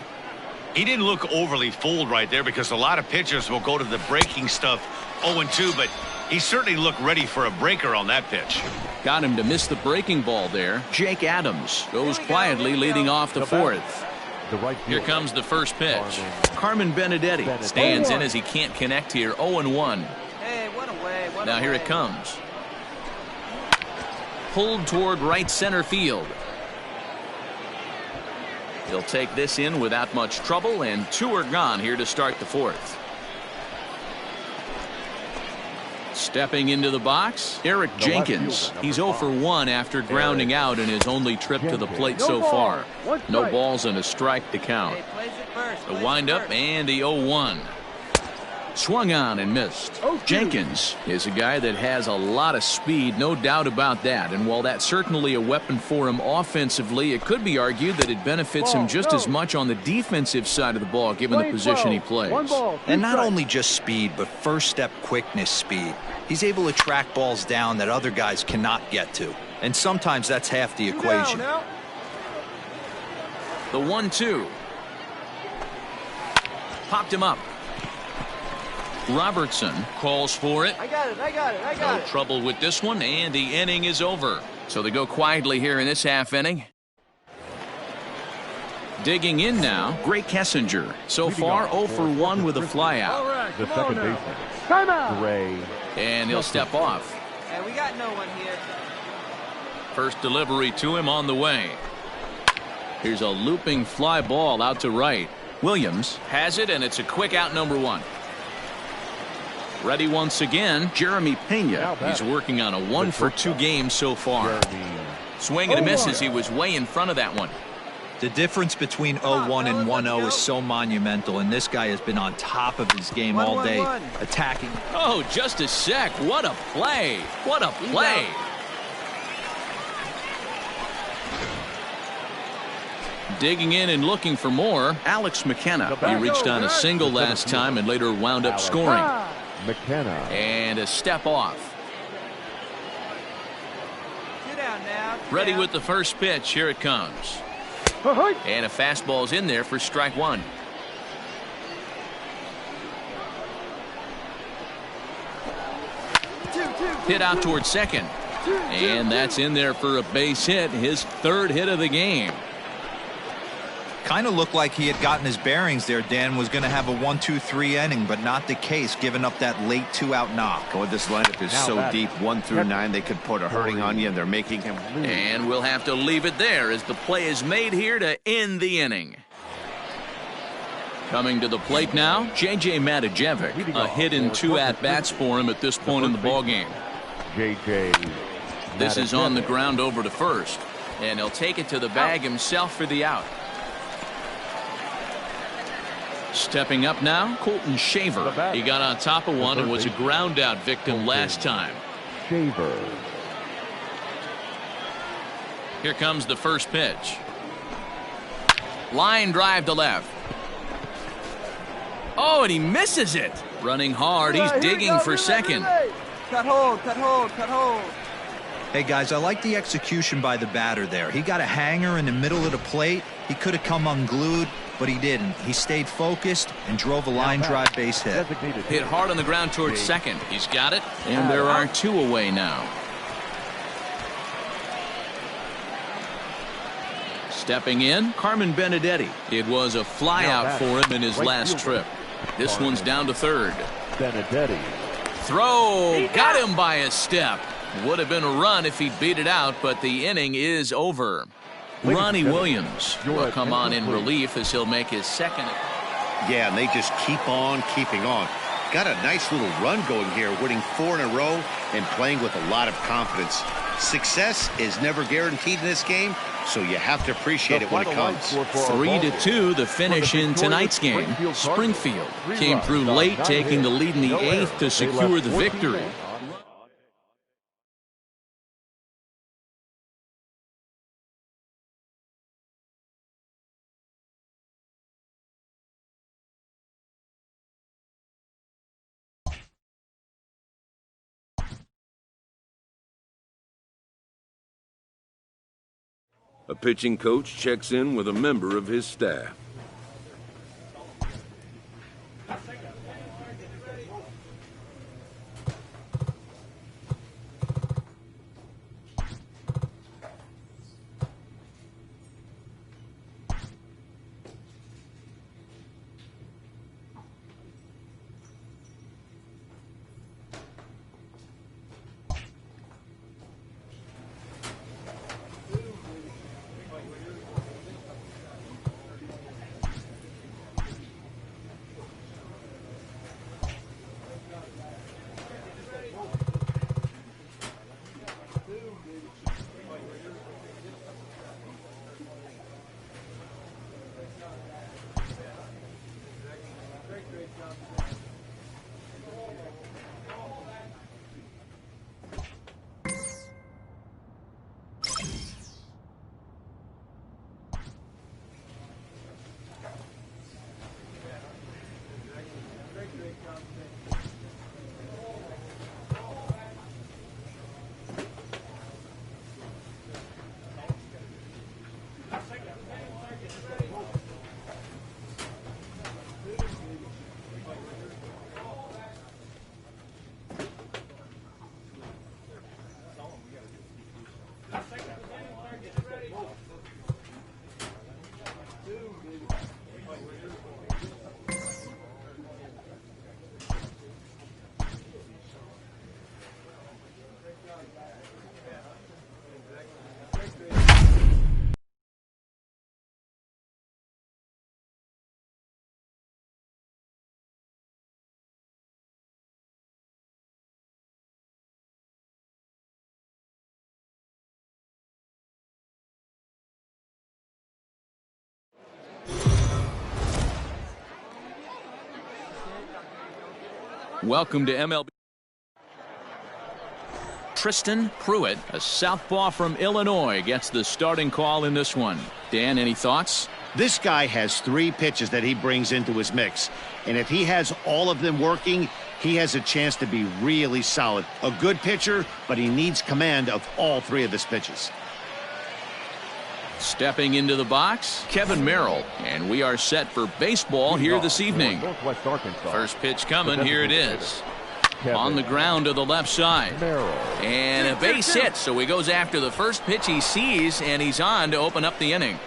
He didn't look overly fooled right there because a lot of pitchers will go to the breaking stuff 0-2, but he certainly looked ready for a breaker on that pitch. Got him to miss the breaking ball there. Jake Adams goes quietly leading off the fourth. Here comes the first pitch. Carmen Benedetti stands in as he can't connect here. 0-1. Now here it comes. Pulled toward right center field. He'll take this in without much trouble, and 2 are gone here to start the fourth. Stepping into the box, Eric Jenkins. He's 0 for 1 after grounding out in his only trip to the plate so far. No balls and a strike to count. The windup and the 0-1. Swung on and missed. Jenkins is a guy that has a lot of speed, no doubt about that. And while that's certainly a weapon for him offensively, it could be argued that it benefits him just as much on the defensive side of the ball, given the position he plays. And not only just speed, but first step quickness speed. He's able to track balls down that other guys cannot get to. And sometimes that's half the equation. The 1-2. Popped him up. Robertson calls for it. I got it. No trouble with this one, and the inning is over. So they go quietly here in this half inning. Digging in now, Gray Kessinger. So far 0 for 1 with a flyout. The second baseman, Gray. And he'll step off. And we got no one here. First delivery to him on the way. Here's a looping fly ball out to right. Williams has it, and it's a quick out, number 1. Ready once again, Jeremy Pena. He's working on a 1 for 2 game so far. Swing and a miss as he was way in front of that one. The difference between 0-1 and 1-0 is so monumental, and this guy has been on top of his game all day, attacking. Oh, just a sec. What a play. What a play. Digging in and looking for more, Alex McKenna. He reached on a single last time and later wound up scoring. McKenna. And a step off. Ready with the first pitch. Here it comes. And a fastball's in there for strike 1. Hit out towards second. And that's in there for a base hit. His 3rd hit of the game. Kind of looked like he had gotten his bearings there. Dan was going to have a 1-2-3 inning, but not the case, giving up that late 2-out knock. Oh, this lineup is so deep, 1 through 9, they could put a hurting on you, and they're making him lose. And we'll have to leave it there as the play is made here to end the inning. Coming to the plate now, J.J. Matijevic. A hit in 2 at-bats for him at this point in the ballgame. J.J. This is on the ground over to first. And he'll take it to the bag himself for the out. Stepping up now, Colton Shaver. He got on top of one and was a ground out victim last time. Shaver. Here comes the first pitch. Line drive to left. Oh, and he misses it. Running hard, he's digging for second. Cut hold. Hey, guys, I like the execution by the batter there. He got a hanger in the middle of the plate. He could have come unglued, but he didn't. He stayed focused and drove a line drive base hit. Hit hard on the ground towards second. He's got it, and there are 2 away now. Stepping in, Carmen Benedetti. It was a flyout for him in his last trip. This one's down to third. Benedetti. Throw, got him by a step. Would have been a run if he'd beat it out, but the inning is over. Ronnie Williams will come on in relief as he'll make his second. Yeah, and they just keep on keeping on. Got a nice little run going here, winning 4 in a row and playing with a lot of confidence. Success is never guaranteed in this game, so you have to appreciate it when it comes. 3-2 the finish in tonight's game. Springfield came through late, taking the lead in the 8th to secure the victory. A pitching coach checks in with a member of his staff. Welcome to MLB. Tristan Pruitt, a southpaw from Illinois, gets the starting call in this one. Dan, any thoughts? This guy has 3 pitches that he brings into his mix, and if he has all of them working, he has a chance to be really solid. A good pitcher, but he needs command of all 3 of his pitches. Stepping into the box, Kevin Merrill, and we are set for baseball here this evening. First pitch coming, here it is. On the ground to the left side. And a base hit, so he goes after the first pitch he sees, and he's on to open up the inning.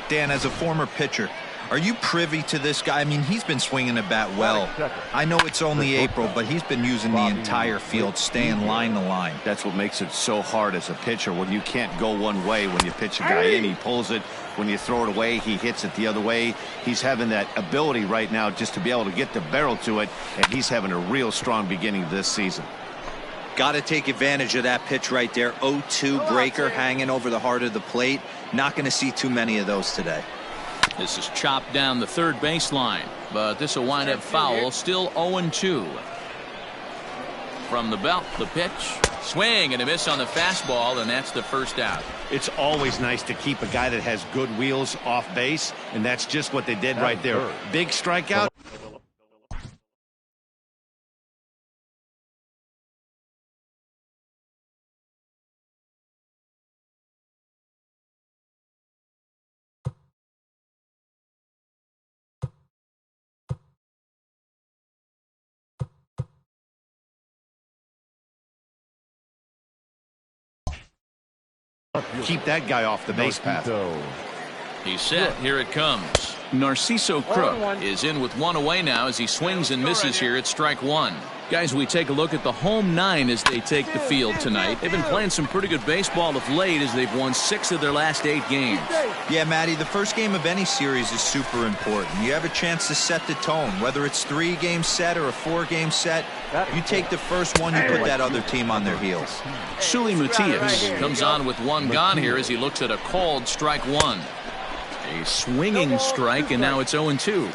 Dan, as a former pitcher, are you privy to this guy? I mean, he's been swinging the bat well. I know it's only April, but he's been using the entire field, staying line to line. That's what makes it so hard as a pitcher when you can't go one way. When you pitch a guy in, he pulls it. When you throw it away, he hits it the other way. He's having that ability right now just to be able to get the barrel to it, and he's having a real strong beginning this season. Got to take advantage of that pitch right there. 0-2 breaker hanging over the heart of the plate. Not going to see too many of those today. This is chopped down the third baseline, but this will wind up foul. Still 0-2. From the belt, the pitch. Swing and a miss on the fastball, and that's the first out. It's always nice to keep a guy that has good wheels off base, and that's just what they did right there. Big strikeout. Keep that guy off the base path. He's set. Here it comes. Narciso Crook is in with 1 away now as he swings and misses here at strike 1. Guys, we take a look at the home 9 as they take the field tonight. They've been playing some pretty good baseball of late as they've won 6 of their last 8 games. Yeah, Matty, the first game of any series is super important. You have a chance to set the tone, whether it's 3-game set or a 4-game set. You take the first one, you put that other team on their heels. Sully Matias comes on with 1 gone here as he looks at a called strike 1. A swinging strike, and now it's 0-2.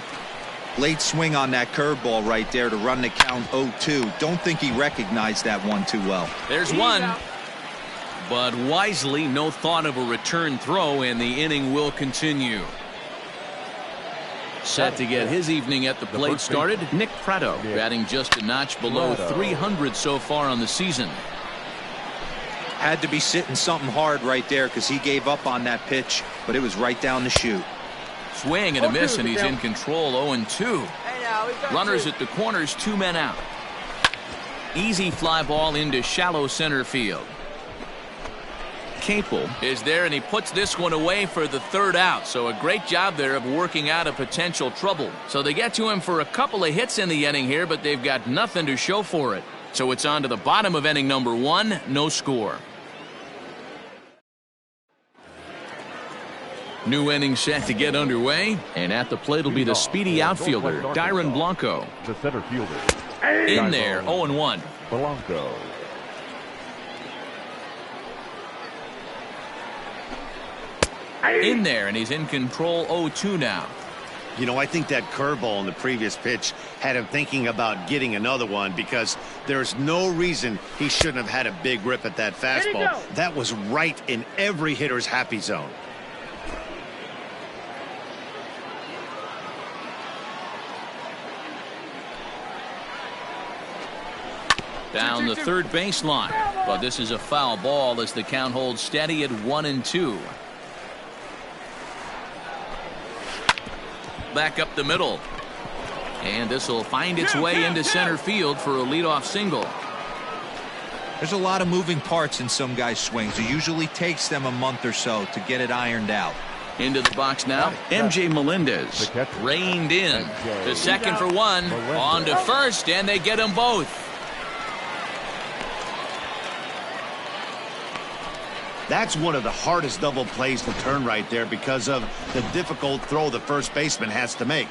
Late swing on that curveball right there to run the count 0-2. Don't think he recognized that one too well. There's one. But wisely, no thought of a return throw, and the inning will continue. Set to get his evening at the plate started, Nick Pratto, batting just a notch below 300 so far on the season. Had to be sitting something hard right there because he gave up on that pitch, but it was right down the chute. Swing and a miss, and he's in control. 0-2. Hey, now, we've got Runners two. at the corners, 2 men out. Easy fly ball into shallow center field. Capel is there, and he puts this one away for the 3rd out. So a great job there of working out a potential trouble. So they get to him for a couple of hits in the inning here, but they've got nothing to show for it. So it's on to the bottom of inning number 1, no score. New inning set to get underway, and at the plate will be the speedy outfielder, Dyron Blanco. The center fielder. In there, 0-1. Blanco. In there, and he's in control. 0-2 now. You know, I think that curveball in the previous pitch had him thinking about getting another one because there's no reason he shouldn't have had a big rip at that fastball. That was right in every hitter's happy zone. Down the third baseline, but this is a foul ball as the count holds steady at 1-2. Back up the middle, and this will find its way into center field for a leadoff single. There's a lot of moving parts in some guys' swings. It usually takes them a month or so to get it ironed out. Into the box now, MJ Melendez reined in to second for 1, on to first, and they get them both. That's one of the hardest double plays to turn right there because of the difficult throw the first baseman has to make.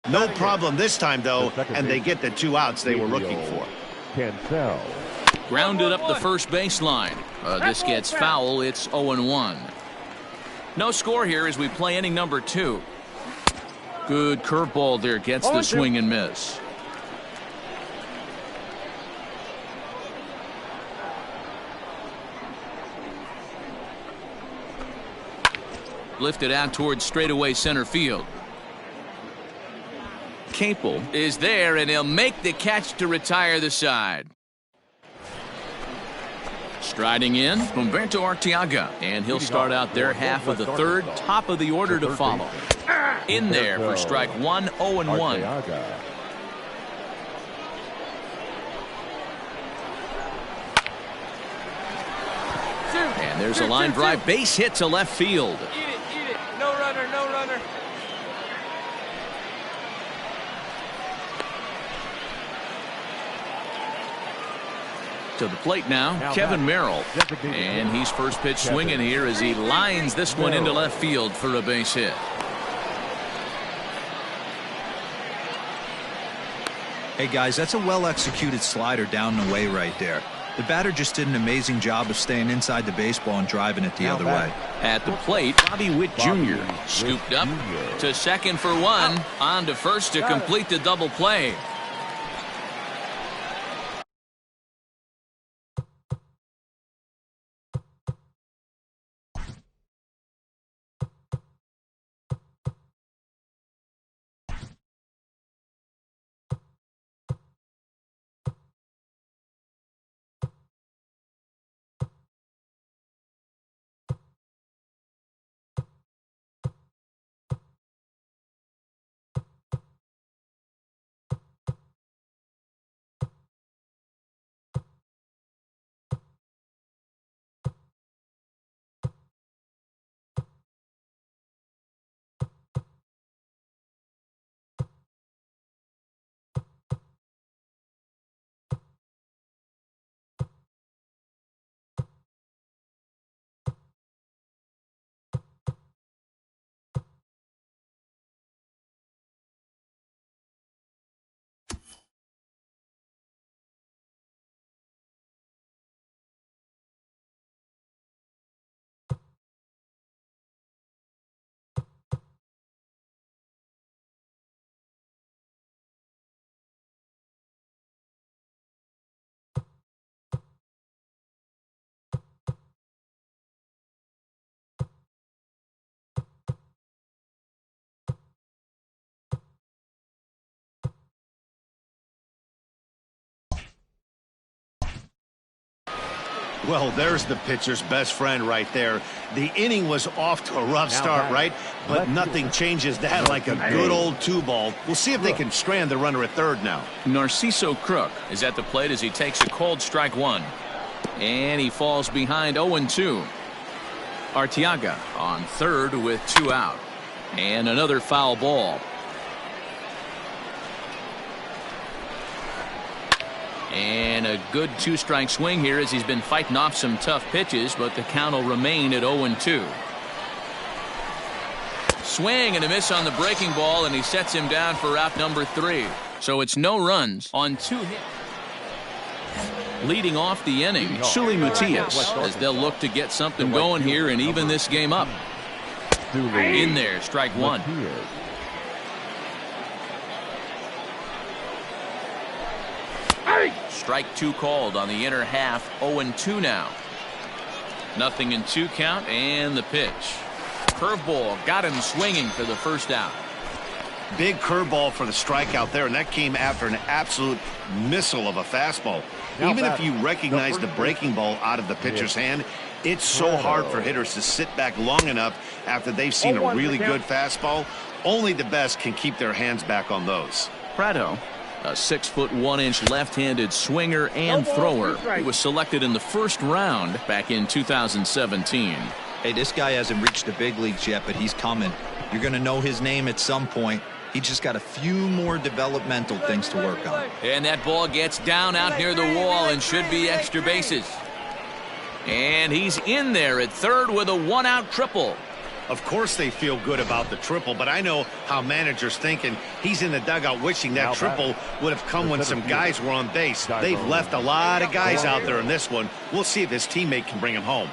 No problem this time, though, and they get the 2 outs they were looking for. Cancel. Grounded up the first baseline. This gets foul. It's 0-1. No score here as we play inning number 2. Good curveball there. Gets the swing and miss. Lifted out towards straightaway center field. Capel is there, and he'll make the catch to retire the side. Striding in, Humberto Arteaga, and he'll start out their half of the 3rd, top of the order to follow. In there for strike 1, 0-1. And there's a line drive base hit to left field. Eat it. No runner, no runner. To the plate now, Kevin Merrill. And he's first pitch swinging here as he lines this one into left field for a base hit. Hey, guys, that's a well-executed slider down the way right there. The batter just did an amazing job of staying inside the baseball and driving it the other way. At the plate, Bobby Witt Jr. scooped up to second for 1, on to first to complete the double play. Well, there's the pitcher's best friend right there. The inning was off to a rough start, right? But nothing changes that like a good old 2-ball. We'll see if they can strand the runner at third now. Narciso Crook is at the plate as he takes a cold strike one. And he falls behind 0-2. Arteaga on third with 2 out. And another foul ball. And a good 2-strike swing here as he's been fighting off some tough pitches, but the count will remain at 0-2. Swing and a miss on the breaking ball, and he sets him down for out number 3. So it's no runs on 2 hits. Leading off the inning, Sully Matias, as they'll look to get something going here and even this game up. In there, strike 1. Strike 2 called on the inner half. 0-2 now. 0-2 count, and the pitch. Curveball got him swinging for the first out. Big curveball for the strikeout there, and that came after an absolute missile of a fastball. Even if you recognize the breaking ball out of the pitcher's hand, it's so hard for hitters to sit back long enough after they've seen a really good fastball. Only the best can keep their hands back on those. Prado, a 6'1" left-handed swinger and thrower. He was selected in the first round back in 2017. Hey, this guy hasn't reached the big leagues yet, but he's coming. You're going to know his name at some point. He just got a few more developmental things to work on. And that ball gets down out near the wall and should be extra bases. And he's in there at third with a 1-out triple. Of course they feel good about the triple, but I know how managers think, and he's in the dugout wishing that triple would have come when some guys were on base. They've left a lot of guys out there in this one. We'll see if his teammate can bring him home.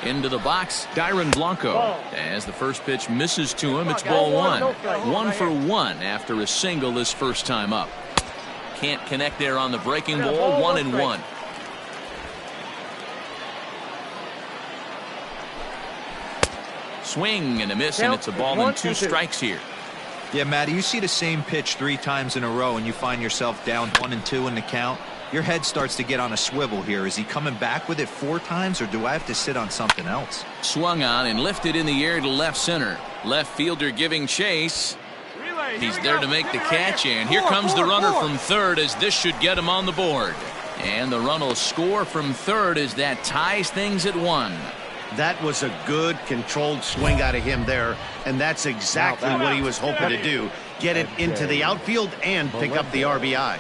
Into the box, Dyron Blanco. As the first pitch misses to him, it's ball 1. 1 for 1 after a single this first time up. Can't connect there on the breaking ball. 1-1. Swing and a miss, and it's a ball and 2 strikes here. Yeah, Matty, you see the same pitch 3 times in a row and you find yourself down 1-2 in the count. Your head starts to get on a swivel here. Is he coming back with it 4 times, or do I have to sit on something else? Swung on and lifted in the air to left center. Left fielder giving chase. He's there to make the catch, and here comes the runner from third as this should get him on the board. And the run will score from third as that ties things at 1. That was a good controlled swing out of him there, and that's exactly what he was hoping to do. Get it into the outfield and pick up the RBI.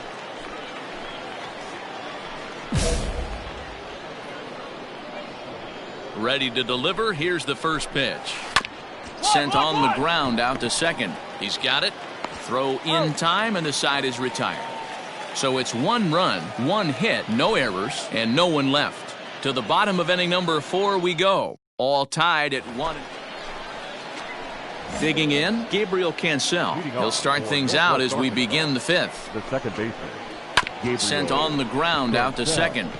Ready to deliver. Here's the first pitch. Sent on the ground out to second. He's got it. Throw in time, and the side is retired. So it's 1 run, 1 hit, no errors, and no one left. To the bottom of inning number 4 we go. All tied at 1. Digging in, Gabriel Cancel. He'll start things out as we begin the 5th. The second baseman. Sent on the ground out to second.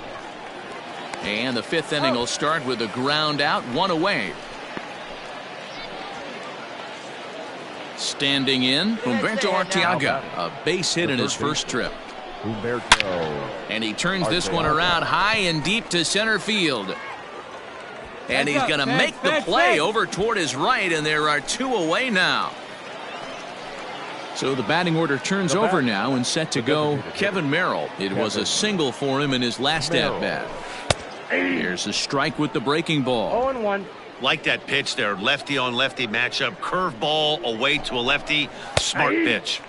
And the 5th inning will start with a ground out, 1 away. Standing in, Humberto Arteaga, a base hit in his first trip. And he turns this one around high and deep to center field. And he's going to make the play over toward his right, and there are 2 away now. So the batting order turns over now, and set to go Kevin Merrill. It was a single for him in his last at-bat. Here's a strike with the breaking ball. 0-1. Like that pitch there, lefty on lefty matchup, curveball away to a lefty, smart pitch.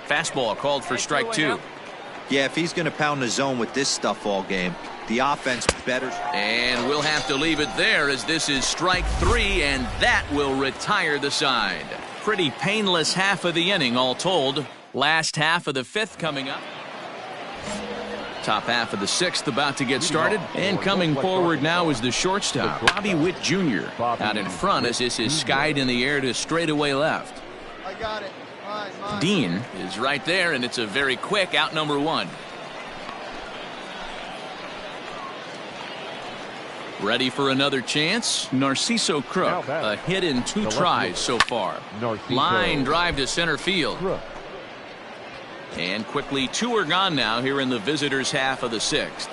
Fastball called for strike 2. Yeah, if he's going to pound the zone with this stuff all game, the offense better. And we'll have to leave it there as this is strike 3, and that will retire the side. Pretty painless half of the inning all told. Last half of the 5th coming up. Top half of the 6th about to get started, and coming forward now is the shortstop, Bobby Witt Jr. Out in front as this is skied in the air to straightaway left. I got it. Mine. Dean is right there, and it's a very quick out number 1. Ready for another chance? Narciso Crook, a hit in 2 tries so far. Line drive to center field. And quickly 2 are gone now here in the visitors' half of the 6th.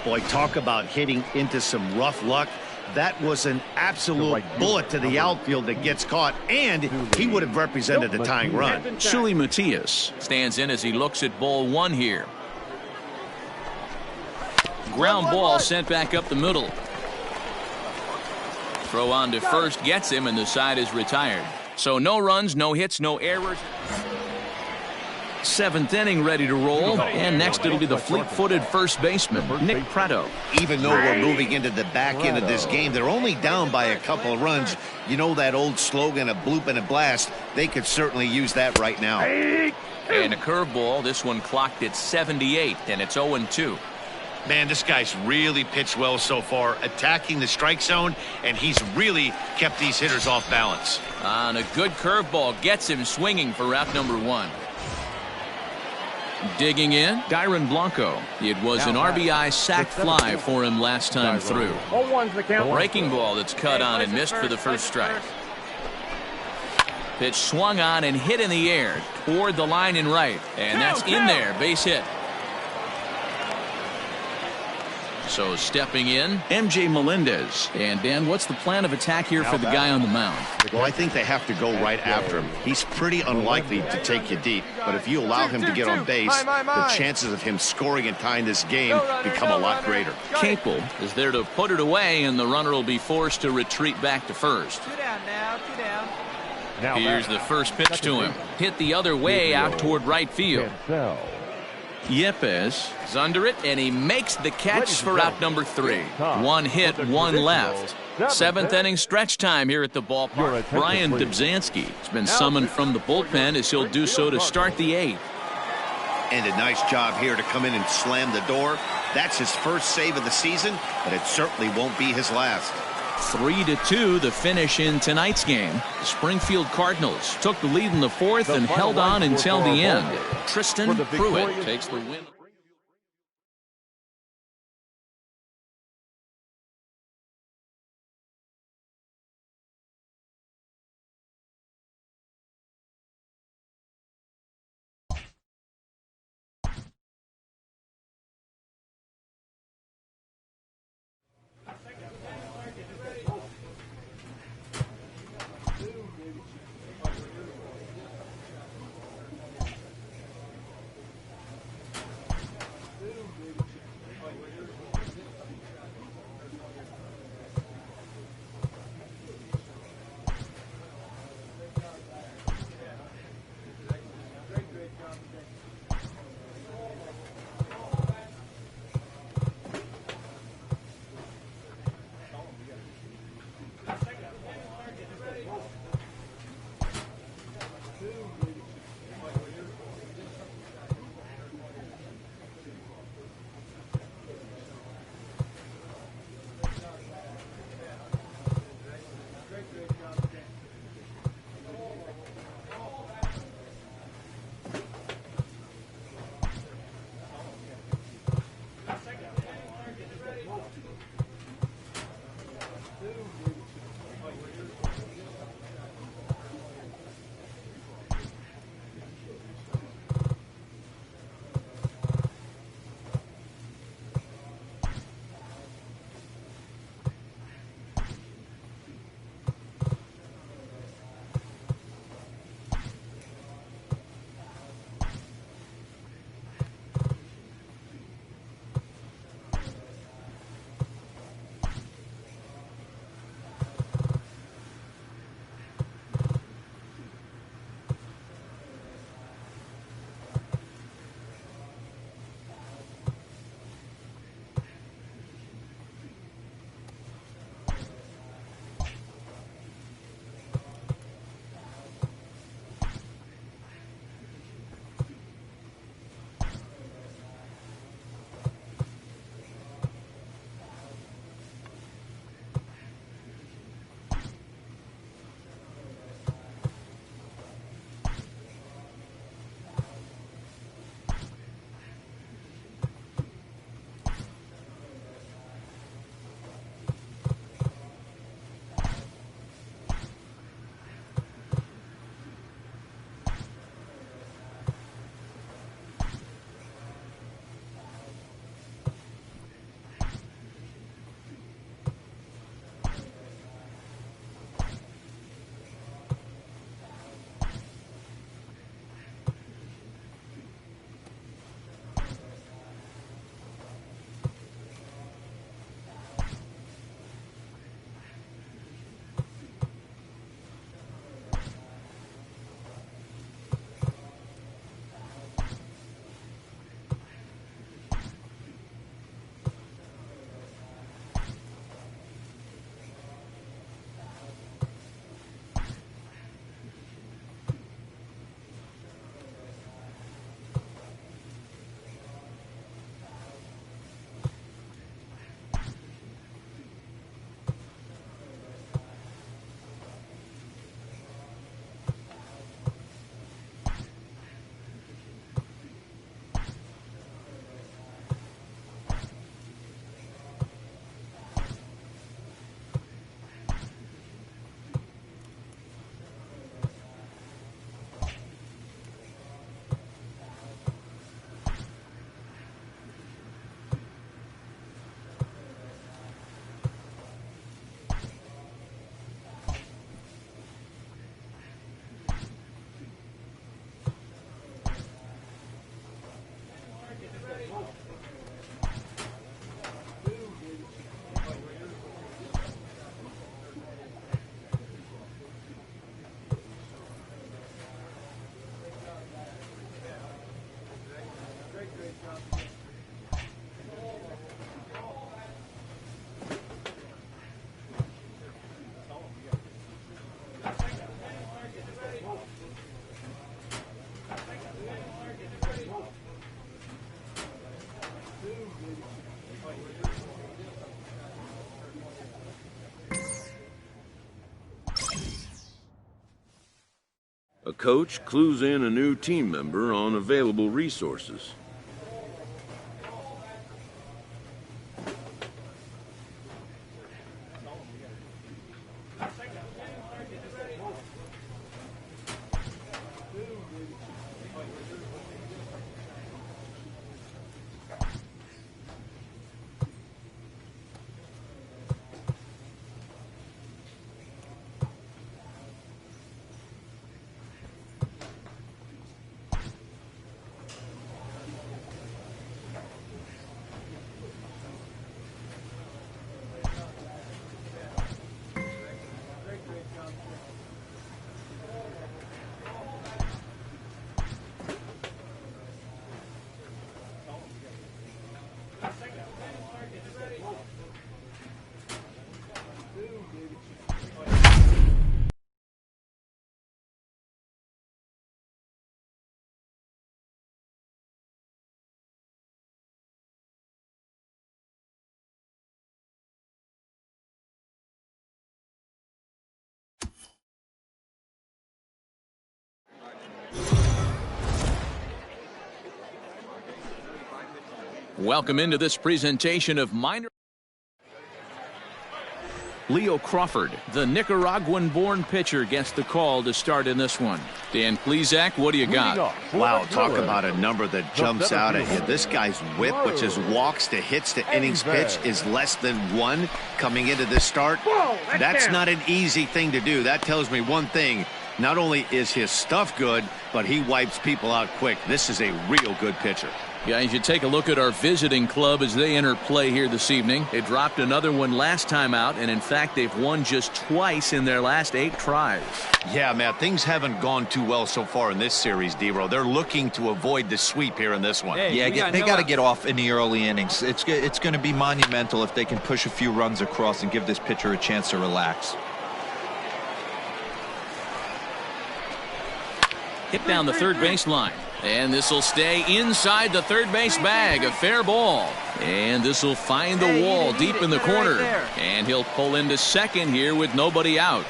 Boy, talk about hitting into some rough luck. That was an absolute bullet to the outfield that gets caught, and he would have represented the tying run. Sully Matias stands in as he looks at ball one here. Ground ball sent back up the middle. Throw on to first gets him, and the side is retired. So no runs, no hits, no errors. Seventh inning ready to roll, and next it'll be the fleet-footed first baseman, Nick Pratto. Even though we're moving into the back end of this game, they're only down by a couple of runs. You know that old slogan, a bloop and a blast? They could certainly use that right now. And a curveball, this one clocked at 78, and it's 0-2. Man, this guy's really pitched well so far, attacking the strike zone, and he's really kept these hitters off balance. On a good curveball, gets him swinging for out number one. Digging in, Dyron Blanco. It was an RBI sac fly for him last time through. Breaking ball that's cut on and missed for the first strike. Pitch swung on and hit in the air toward the line and right. And that's in there, base hit. So stepping in, MJ Melendez. And Dan, what's the plan of attack here for the guy on the mound? Well, I think they have to go right after him. He's pretty unlikely to take you deep, but if you allow him to get on base, the chances of him scoring and tying this game become a lot greater. Capel is there to put it away, and the runner will be forced to retreat back to first. 2 down now, 2 down. Here's the first pitch to him. Hit the other way out toward right field. Yepes is under it, and he makes the catch for out number 3. One hit, one left. Seventh inning stretch time here at the ballpark. Brian Dubzanski has been summoned from the bullpen as he'll do so to start the 8th. And a nice job here to come in and slam the door. That's his first save of the season, but it certainly won't be his last. 3-2 the finish in tonight's game. The Springfield Cardinals took the lead in the 4th and held on until the end. Tristan Pruitt takes the win. coach clues in a new team member on available resources. Welcome into this presentation of minor. Leo Crawford, the Nicaraguan-born pitcher, gets the call to start in this one. Dan Plesac, what do you got? Wow, talk about a number that jumps out at you. This guy's whip, which is walks to hits to innings pitch, is less than 1 coming into this start. That's not an easy thing to do. That tells me one thing. Not only is his stuff good, but he wipes people out quick. This is a real good pitcher. Guys, you take a look at our visiting club as they enter play here this evening. They dropped another one last time out, and in fact, they've won just twice in their last 8 tries. Yeah, Matt, things haven't gone too well so far in this series, D-Row. They're looking to avoid the sweep here in this one. Hey, yeah, they got to get off in the early innings. It's going to be monumental if they can push a few runs across and give this pitcher a chance to relax. Hit down the third baseline. And this will stay inside the third base bag. A fair ball. And this will find the wall deep in the corner. And he'll pull into second here with nobody out.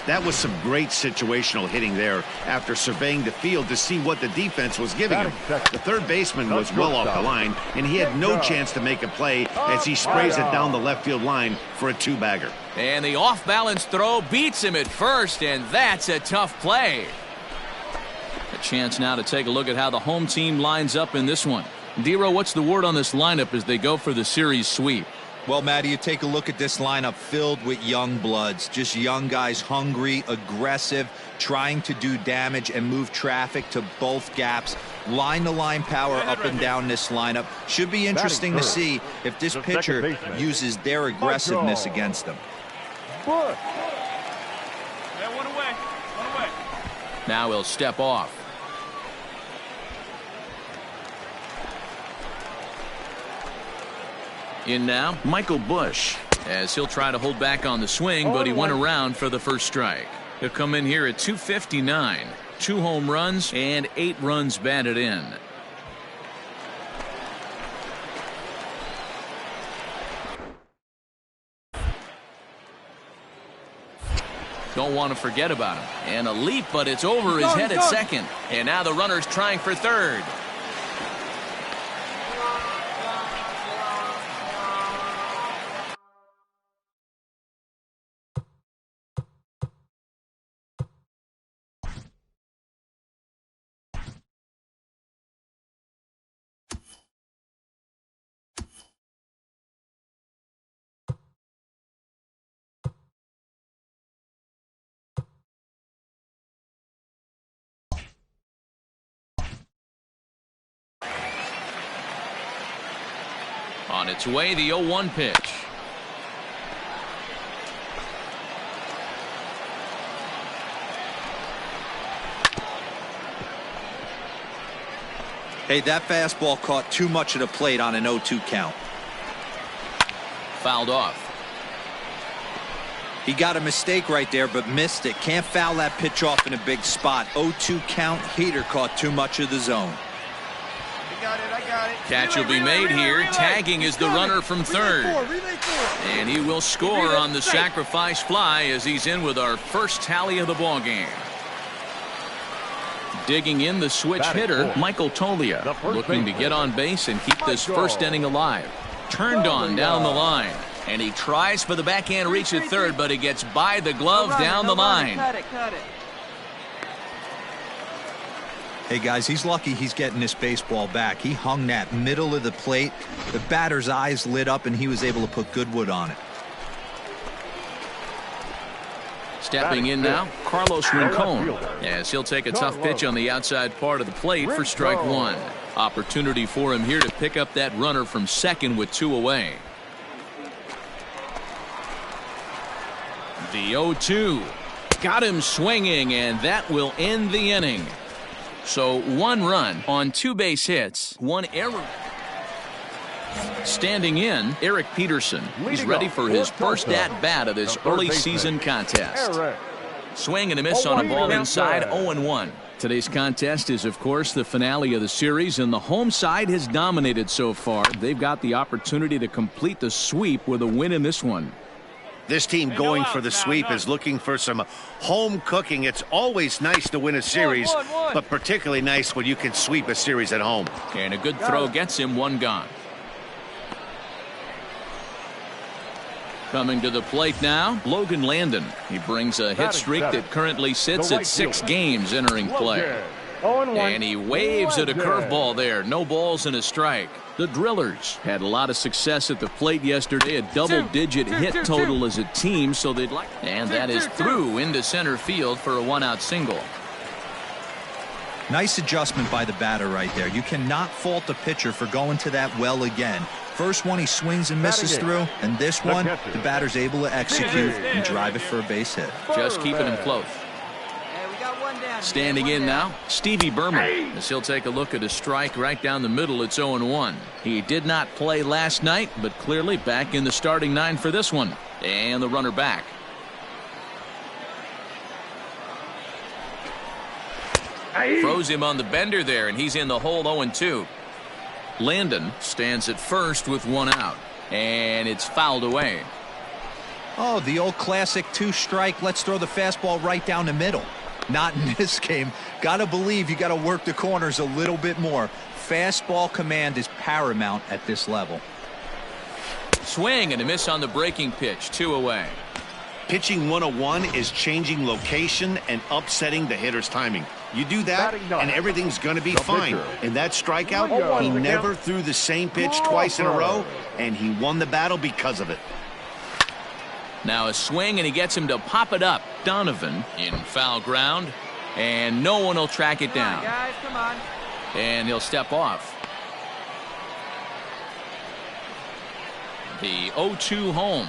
That was some great situational hitting there after surveying the field to see what the defense was giving him. The third baseman was well off the line, and he had no chance to make a play as he sprays it down the left field line for a 2-bagger. And the off-balance throw beats him at first, and that's a tough play. A chance now to take a look at how the home team lines up in this one. D-Row, what's the word on this lineup as they go for the series sweep? Well, Matty, you take a look at this lineup filled with young bloods, just young guys, hungry, aggressive, trying to do damage and move traffic to both gaps. Line-to-line power up and down this lineup. Should be interesting to see if this pitcher uses their aggressiveness against them. Now he'll step off. In now, Michael Bush, as he'll try to hold back on the swing, but he went around for the first strike. He'll come in here at 259, 2 home runs and 8 runs batted in. Don't want to forget about him. And a leap, but it's over his head at second. And now the runner's trying for third. On its way, the 0-1 pitch. Hey, that fastball caught too much of the plate on an 0-2 count. Fouled off. He got a mistake right there, but missed it. Can't foul that pitch off in a big spot. 0-2 count. Heater caught too much of the zone. Catch will be made here. Tagging is the runner from third. And he will score on the sacrifice fly as he's in with our first tally of the ball game. Digging in, the switch hitter, Michael Tolia, looking to get on base and keep this first inning alive. Turned on down the line, and he tries for the backhand reach at third, but he gets by the glove down the line. Cut it. Hey, guys, he's lucky he's getting this baseball back. He hung that middle of the plate. The batter's eyes lit up, and he was able to put good wood on it. Stepping in now, Carlos Rincon, as he'll take a tough pitch on the outside part of the plate for strike one. Opportunity for him here to pick up that runner from second with 2 away. The 0-2. Got him swinging, and that will end the inning. So 1 run on 2 base hits, 1 error. Standing in, Eric Peterson. He's ready for his first at-bat of this early season contest. Swing and a miss on a ball inside, 0-1. Today's contest is, of course, the finale of the series, and the home side has dominated so far. They've got the opportunity to complete the sweep with a win in this one. This team going for the sweep is looking for some home cooking. It's always nice to win a series, but particularly nice when you can sweep a series at home. And a good throw gets him 1 gone. Coming to the plate now, Logan Landon. He brings a hit streak that currently sits at 6 games entering play. And he waves at a curveball there. No balls and a strike. The Drillers had a lot of success at the plate yesterday, a double-digit hit total as a team, so they'd like. And that is through into center field for a 1-out single. Nice adjustment by the batter right there. You cannot fault the pitcher for going to that well again. First one he swings and misses through, and this one the batter's able to execute and drive it for a base hit. Just keeping him close. Standing in now, Stevie Berman, as he'll take a look at a strike right down the middle. It's 0-1. He did not play last night, but clearly back in the starting 9 for this one. And the runner back. Throws him on the bender there, and he's in the hole. 0-2. Landon stands at first with 1 out, and it's fouled away. Oh, the old classic 2-strike. Let's throw the fastball right down the middle. Not in this game. Gotta believe you gotta work the corners a little bit more. Fastball command is paramount at this level. Swing and a miss on the breaking pitch. 2 away. Pitching 101 is changing location and upsetting the hitter's timing. You do that, and everything's going to be fine. In that strikeout, he never threw the same pitch twice in a row, and he won the battle because of it. Now a swing, and he gets him to pop it up. Donovan in foul ground, and no one will track it down. Guys, come on. And he'll step off. The 0-2 home.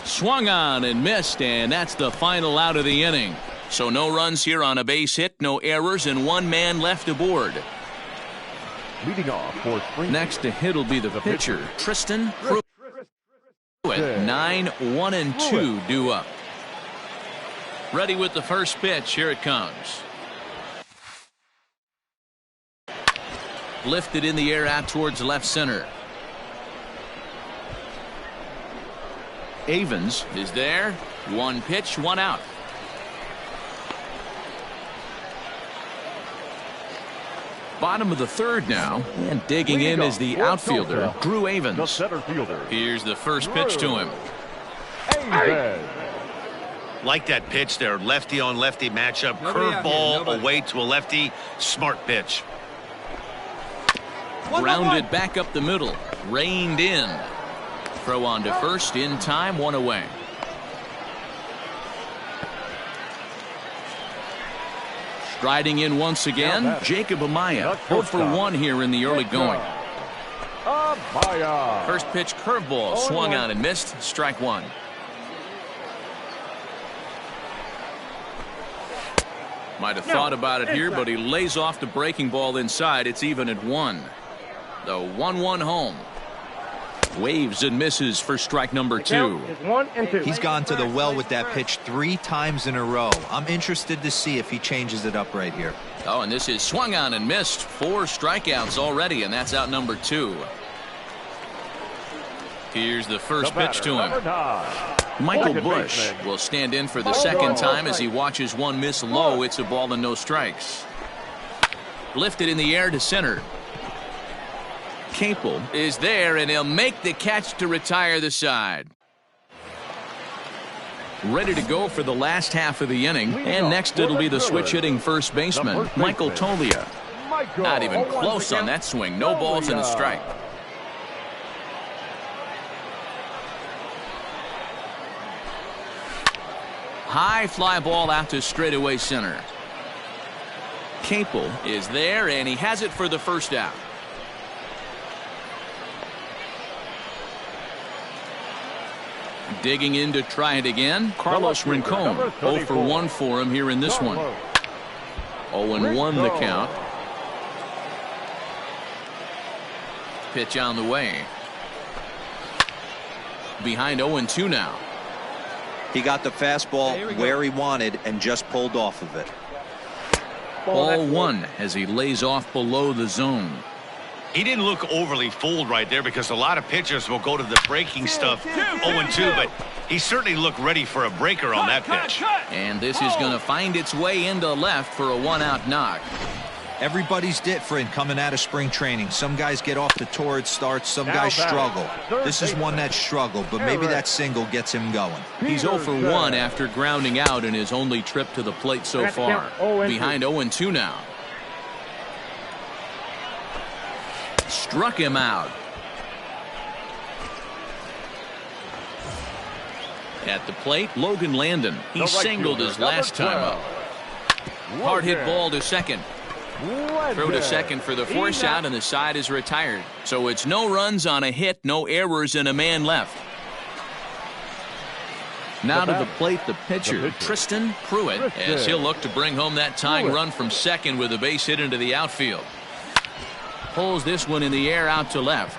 Swung on and missed, and that's the final out of the inning. So no runs here on a base hit, no errors, and 1 man left aboard. Leading off for next to hit will be the pitcher, Tristan Pruitt. 9-1-2 due up. Ready with the first pitch. Here it comes. Lifted in the air out towards left center. Avens is there. 1 pitch, 1 out. Bottom of the 3rd now, and digging in is the outfielder, Drew Avens. The center fielder. Here's the first pitch to him. Like that pitch there, lefty on lefty matchup, curveball away to a lefty, smart pitch. Grounded back up the middle, reined in. Throw on to first in time, 1 away. Striding in once again, Jacob Amaya. 0 for 1 here in the early going. First pitch curveball, swung on and missed. Strike 1. Might have thought about it here, but he lays off the breaking ball inside. It's even at 1. The 1-1 home. Waves and misses for strike number 2. He's gone to the well with that pitch 3 times in a row. I'm interested to see if he changes it up right here. Oh, and this is swung on and missed. 4 strikeouts already, and that's out number 2. Here's the first pitch to him. Michael Bush will stand in for the second time as he watches one miss low. It's a ball and no strikes. Lifted in the air to center. Capel is there, and he'll make the catch to retire the side. Ready to go for the last half of the inning. And next it'll be the switch-hitting first baseman, Michael Tolia. Not even close on that swing. No balls and a strike. High fly ball out to straightaway center. Capel is there, and he has it for the first out. Digging in to try it again, Carlos Rincon. 0 for 1 for him here in this one. 0-1 the count. Pitch on the way. Behind 0-2 now. He got the fastball where he wanted and just pulled off of it. Ball 1 as he lays off below the zone. He didn't look overly fooled right there because a lot of pitchers will go to the breaking stuff 0-2, but he certainly looked ready for a breaker on that pitch. And this is going to find its way into left for a 1-out knock. Everybody's different coming out of spring training. Some guys get off to torrid starts, some guys struggle. This is one that struggled, but maybe that single gets him going. He's 0 for 1 after grounding out in his only trip to the plate so far. Behind 0-2 now. Struck him out. At the plate, Logan Landon. He singled his last time up. Hard hit ball to second. Throw to second for the force out, and the side is retired. So it's no runs on a hit, no errors, and a man left. Now to the plate, the pitcher, Tristan Pruitt, as he'll look to bring home that tying run from second with a base hit into the outfield. Pulls this one in the air out to left.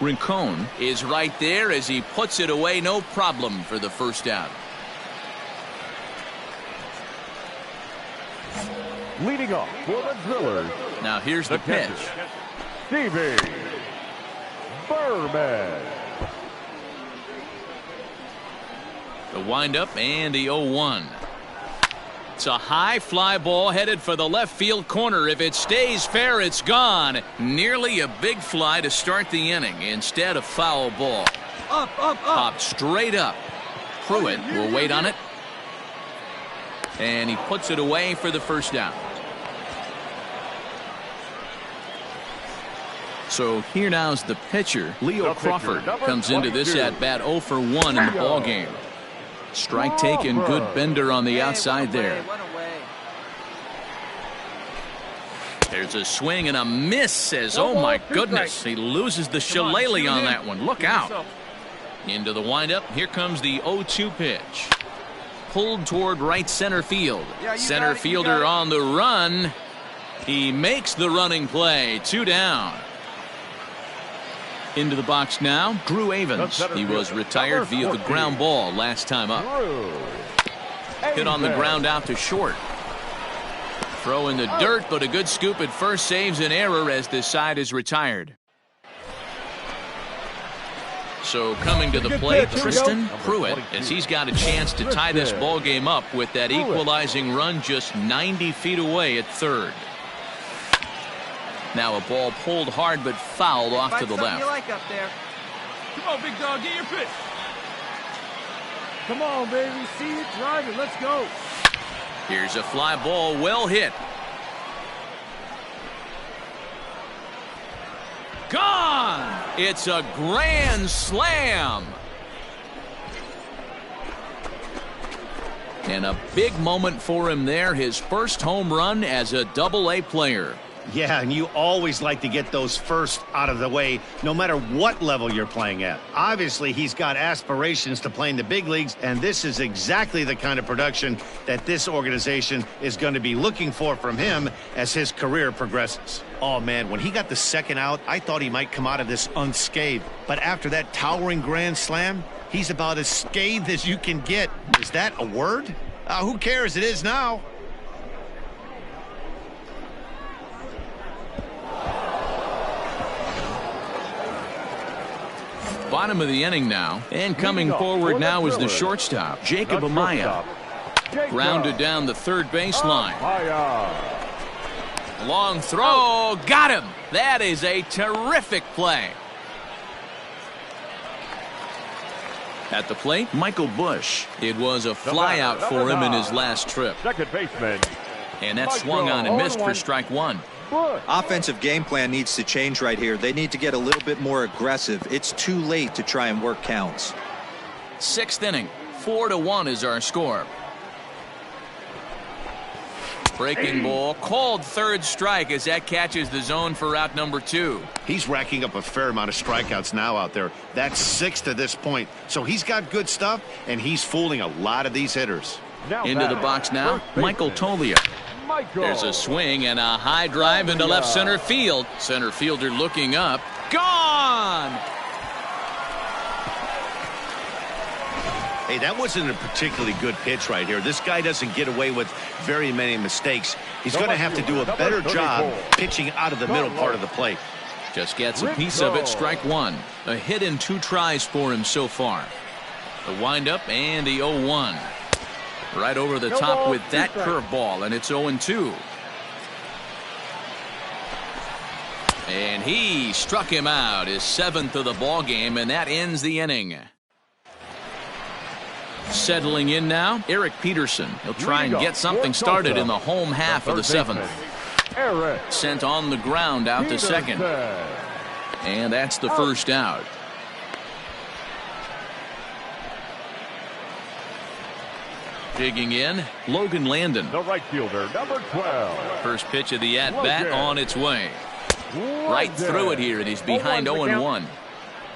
Rincon is right there as he puts it away, no problem for the first out. Leading off for the Drillers. Now here's the pitch. Stevie Berman. The windup and the 0-1. It's a high fly ball headed for the left field corner. If it stays fair, it's gone. Nearly a big fly to start the inning. Instead, a foul ball. Popped straight up. Pruitt will wait on it. And he puts it away for the first down. So here now's the pitcher. Leo Crawford comes into this at-bat 0 for 1 in the ball game. Strike taken, good bender on the outside there. There's a swing and a miss as, oh my goodness, he loses the shillelagh on that one. Look out. Into the windup. Here comes the 0-2 pitch. Pulled toward right center field. Center fielder on the run. He makes the running play. 2 down. Into the box now, Drew Avens. He was retired via the ground ball last time up. Hit on the ground out to short. Throw in the dirt, but a good scoop at first saves an error as this side is retired. So coming to the plate, Tristan Pruitt, as he's got a chance to tie this ball game up with that equalizing run just 90 feet away at third. Now a ball pulled hard but fouled off to the left. You like up there. Come on, big dog, get your pitch. Come on, baby. See it, drive it. Let's go. Here's a fly ball, well hit. Gone! It's a grand slam. And a big moment for him there, his first home run as a Double-A player. Yeah, and you always like to get those first out of the way, no matter what level you're playing at. Obviously, he's got aspirations to play in the big leagues, and this is exactly the kind of production that this organization is going to be looking for from him as his career progresses. Oh, man, when he got the second out, I thought he might come out of this unscathed. But after that towering grand slam, he's about as scathed as you can get. Is that a word? Who cares? It is now. Bottom of the inning now, and coming forward now is the shortstop, Jacob Amaya. Grounded down the third baseline. Long throw. Got him. That is a terrific play. At the plate, Michael Bush. It was a flyout for him in his last trip. Second baseman. And that swung on and missed for strike one. Offensive game plan needs to change right here. They need to get a little bit more aggressive. It's too late to try and work counts. Sixth inning. 4-1 is our score. Breaking ball, called third strike as that catches the zone for out number 2. He's racking up a fair amount of strikeouts now out there. That's 6 to this point. So he's got good stuff, and he's fooling a lot of these hitters. Into the box now, Michael Tolia. There's a swing and a high drive into left center field. Center fielder looking up. Gone! Hey, that wasn't a particularly good pitch right here. This guy doesn't get away with very many mistakes. He's going to have to do a better job pitching out of the middle part of the plate. Just gets a piece of it, strike one. A hit in 2 tries for him so far. The windup and the 0-1. Right over the top with that curveball, and it's 0-2. And he struck him out, his 7th of the ball game, and that ends the inning. Settling in now, Eric Peterson. He'll try and get something started in the home half of the 7th. Sent on the ground out to second. And that's the first out. Digging in, Logan Landon. The right fielder, number 12. First pitch of the at-bat on its way. Right through it here, and he's behind 0-1.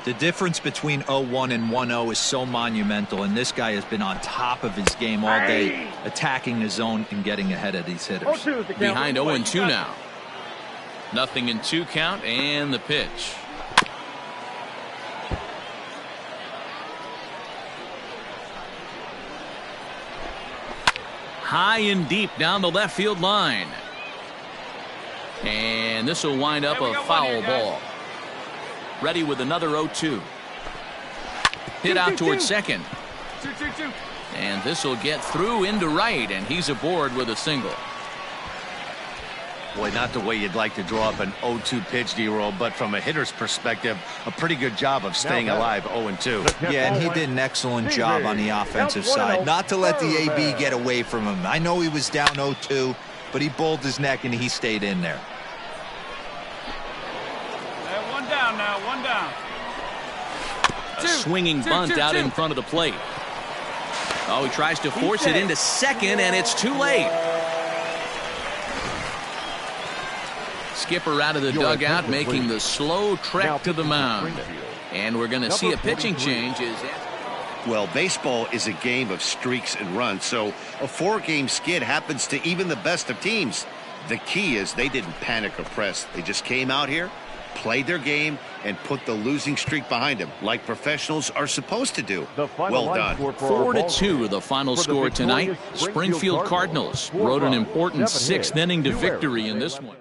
The difference between 0-1 and 1-0 is so monumental, and this guy has been on top of his game all day, attacking the zone and getting ahead of these hitters. Behind 0-2 now. Nothing in 2 count, and the pitch. High and deep down the left field line. And this will wind up a foul ball. Ready with another 0-2. Hit out towards second. And this will get through into right, and he's aboard with a single. Boy, not the way you'd like to draw up an 0-2 pitch, D-roll, but from a hitter's perspective, a pretty good job of staying alive 0-2. Yeah, and he did an excellent job on the offensive side. Not to let the AB get away from him. I know he was down 0-2, but he bowled his neck and he stayed in there. One down now, one down. A swinging bunt out in front of the plate. Oh, he tries to force it into second, and it's too late. Skipper out of the dugout, making the slow trek to the mound. And we're going to see a pitching change. Well, baseball is a game of streaks and runs, so a 4-game skid happens to even the best of teams. The key is they didn't panic or press. They just came out here, played their game, and put the losing streak behind them, like professionals are supposed to do. Well done. 4-2, the final score tonight. Springfield Cardinals rode an important 6th inning to victory in this one.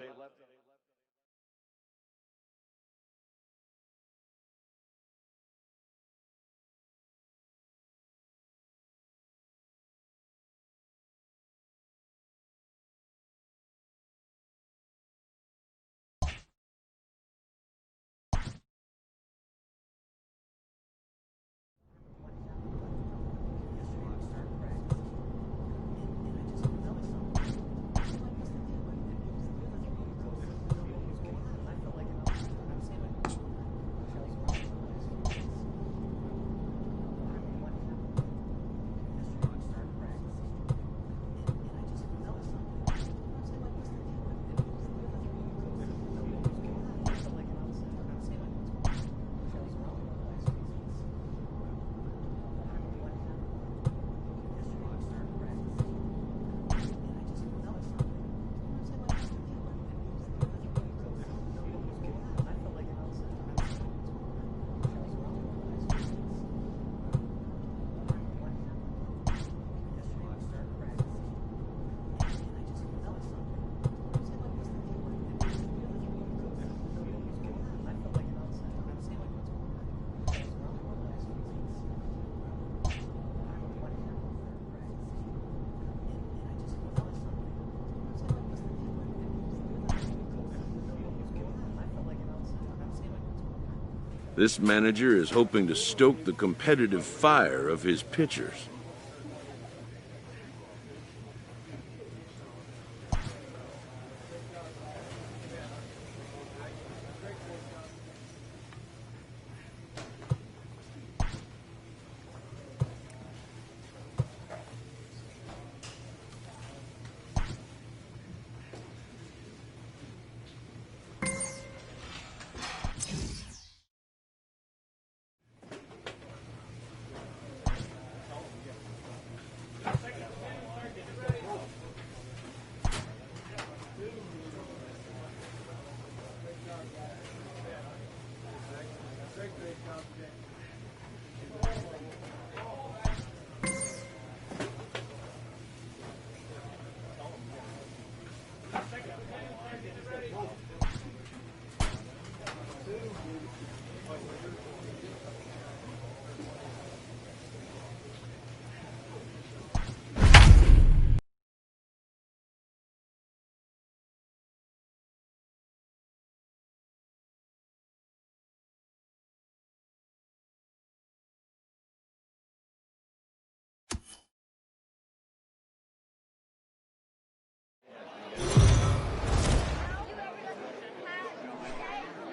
This manager is hoping to stoke the competitive fire of his pitchers.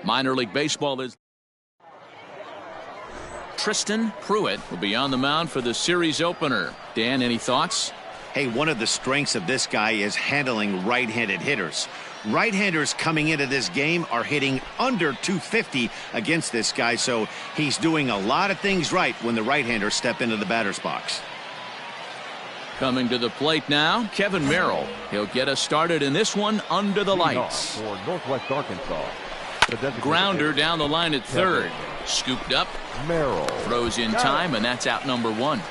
Minor League Baseball is Tristan Pruitt will be on the mound for the series opener. Dan, any thoughts? Hey, one of the strengths of this guy is handling right-handed hitters. Right-handers coming into this game are hitting under 250 against this guy, so he's doing a lot of things right when the right-handers step into the batter's box. Coming to the plate now, Kevin Merrill. He'll get us started in this one under the lights. For Northwest Arkansas. Grounder down the line at third. Scooped up. Merrill throws in time, and that's out number one.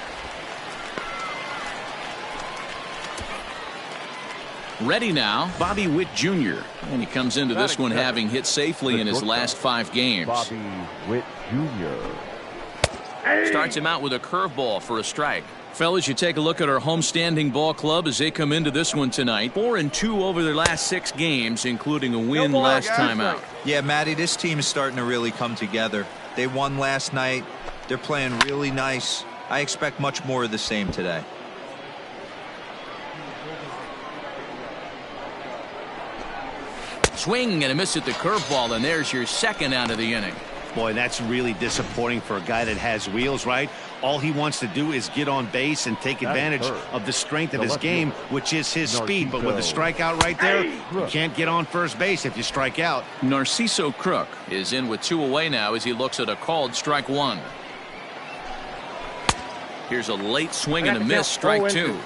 Ready now, Bobby Witt Jr. And he comes into this one having hit safely in his last 5 games. Bobby Witt Jr. Starts him out with a curveball for a strike. Fellas, you take a look at our homestanding ball club as they come into this one tonight. 4-2 over their last 6 games, including a win last time out. Yeah, Matty, this team is starting to really come together. They won last night. They're playing really nice. I expect much more of the same today. Swing and a miss at the curveball, and there's your second out of the inning. Boy, that's really disappointing for a guy that has wheels, right? All he wants to do is get on base and take advantage of the strength of his game, which is his speed. But with a strikeout right there, you can't get on first base if you strike out. Narciso Crook is in with 2 away now as he looks at a called strike 1. Here's a late swing and a miss, strike 2.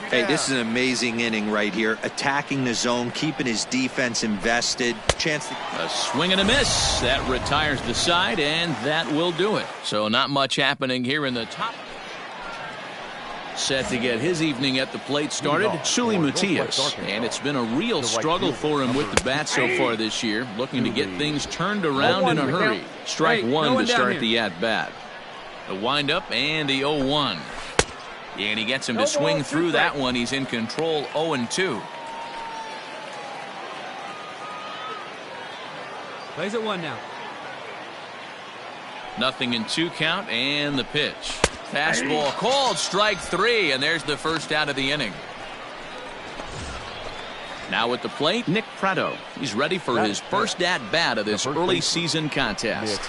Hey, this is an amazing inning right here. Attacking the zone, keeping his defense invested. A swing and a miss. That retires the side, and that will do it. So not much happening here in the top. Set to get his evening at the plate started, Sully Matias. And it's been a real struggle for him with the bat so far this year. Looking to get things turned around in a hurry. Strike 1 to start the at-bat. The windup and the 0-1. And he gets him to swing through that one. He's in control, 0-2. Plays at 1 now. Nothing in 2 count, and the pitch. Fastball called, strike 3, and there's the first out of the inning. Now at the plate, Nick Pratto. He's ready for his first at-bat of this early season contest.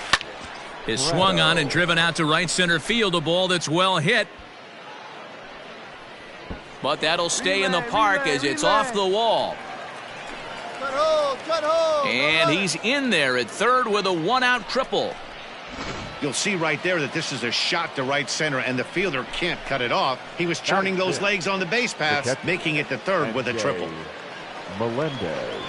Is swung on and driven out to right center field, a ball that's well hit. But that'll stay in the park as it's off the wall. And he's in there at third with a 1-out triple. You'll see right there that this is a shot to right center, and the fielder can't cut it off. He was turning those legs on the base paths, making it to third with a triple. Melendez.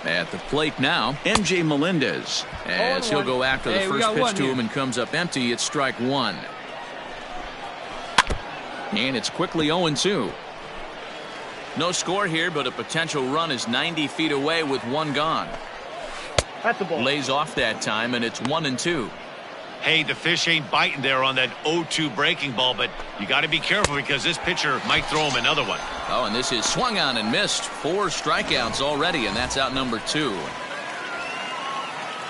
At the plate now, MJ Melendez, as he'll go after the first pitch to him and comes up empty. It's strike 1. And it's quickly 0-2. No score here, but a potential run is 90 feet away with 1 gone. That's the ball. Lays off that time, and it's 1-2. Hey, the fish ain't biting there on that 0-2 breaking ball, but you got to be careful because this pitcher might throw him another one. Oh, and this is swung on and missed. 4 strikeouts already, and that's out number 2.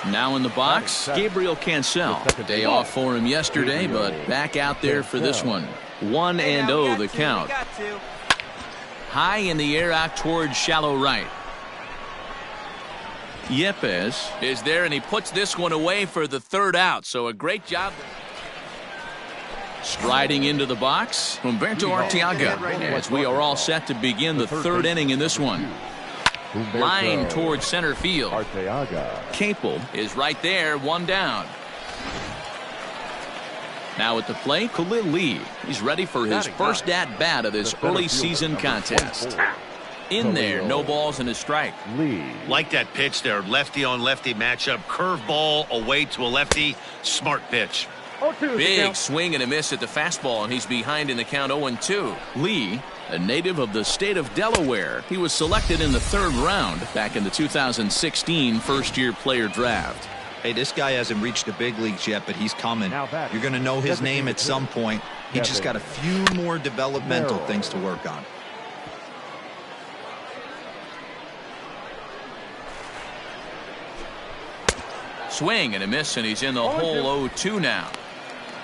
Now in the box, Gabriel Cancel. Day off for him yesterday, but back out there for this one. 1-0 the count. High in the air out towards shallow right. Yepes is there, and he puts this one away for the third out. So a great job. Striding into the box, Humberto Arteaga, as we are all set to begin the third inning in this one. Line towards center field. Capel is right there, one down. Now at the plate, Khalil Lee. He's ready for his first at-bat of this early season contest. In there, no balls and a strike. Like that pitch there, lefty on lefty matchup. Curveball away to a lefty. Smart pitch. Big swing and a miss at the fastball, and he's behind in the count 0-2. Lee, a native of the state of Delaware. He was selected in the third round back in the 2016 first-year player draft. Hey, this guy hasn't reached the big leagues yet, but he's coming. You're going to know his name at some point. He just got a few more developmental things to work on. Swing and a miss, and he's in the hole 0-2 now.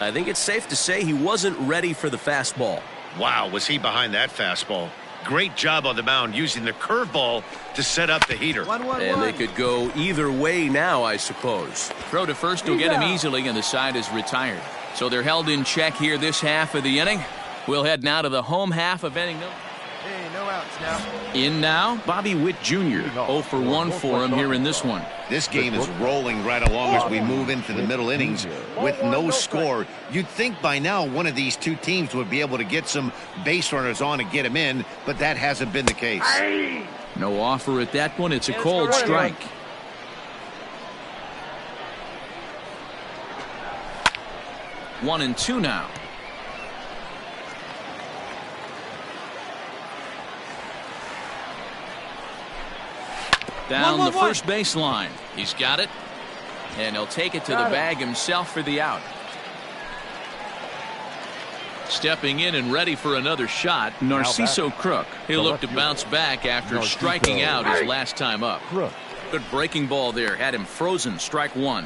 I think it's safe to say he wasn't ready for the fastball. Wow, was he behind that fastball. Great job on the mound using the curveball to set up the heater. And they could go either way now, I suppose. Throw to first will get him easily, and the side is retired. So they're held in check here this half of the inning. We'll head now to the home half of inning. Hey, no outs now. In now, Bobby Witt Jr. 0 for 1 for him here in this one. This game is rolling right along as we move into the middle innings with no score. You'd think by now one of these two teams would be able to get some base runners on and get them in, but that hasn't been the case. No offer at that one. It's a cold strike. One and two now. Down the first baseline. He's got it. And he'll take it to the bag himself for the out. Stepping in and ready for another shot, Narciso Crook. He'll look to bounce back after striking out his last time up. Good breaking ball there. Had him frozen. Strike one.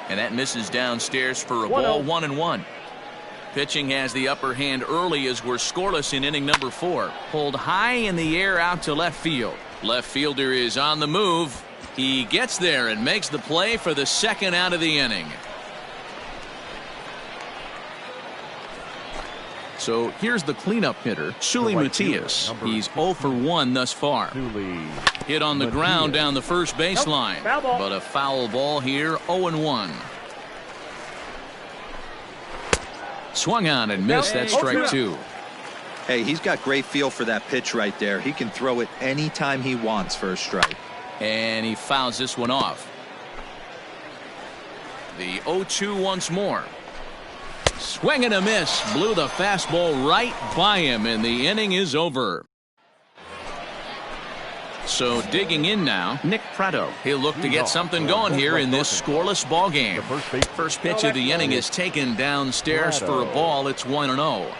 And that misses downstairs for a ball. 1-1. Pitching has the upper hand early as we're scoreless in inning number 4. Pulled high in the air out to left field. Left fielder is on the move. He gets there and makes the play for the second out of the inning. So here's the cleanup hitter, Sully Matias. He's 0 for 1 thus far. Hit on the ground down the first baseline. But a foul ball here, 0-1. Swung on and missed. That's strike two. Hey, he's got great feel for that pitch right there. He can throw it anytime he wants for a strike. And he fouls this one off. The 0-2 once more. Swing and a miss. Blew the fastball right by him, and the inning is over. So digging in now, Nick Pratto. He'll look to get something going here in this scoreless ball game. First pitch of the inning is taken downstairs for a ball. It's 1-0.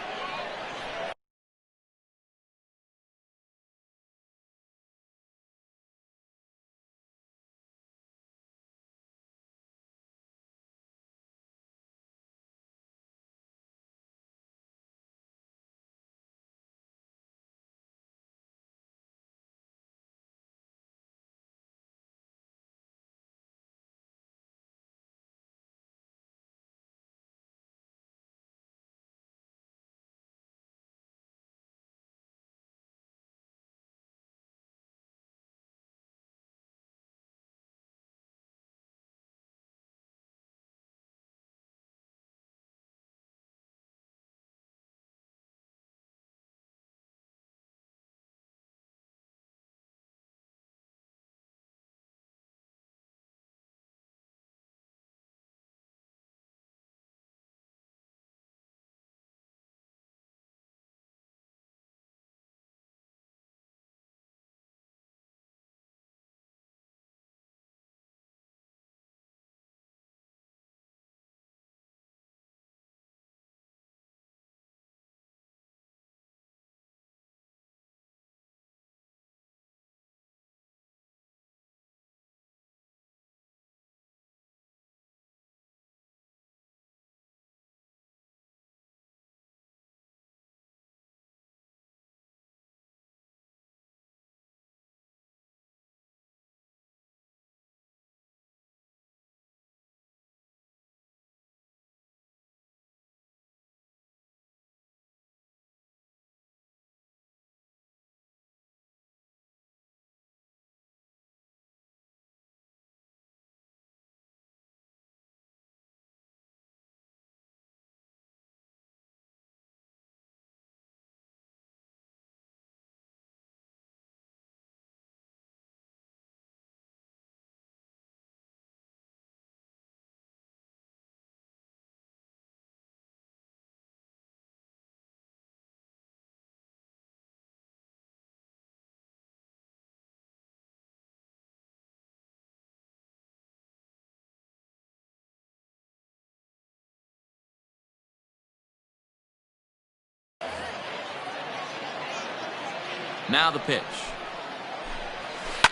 Now the pitch.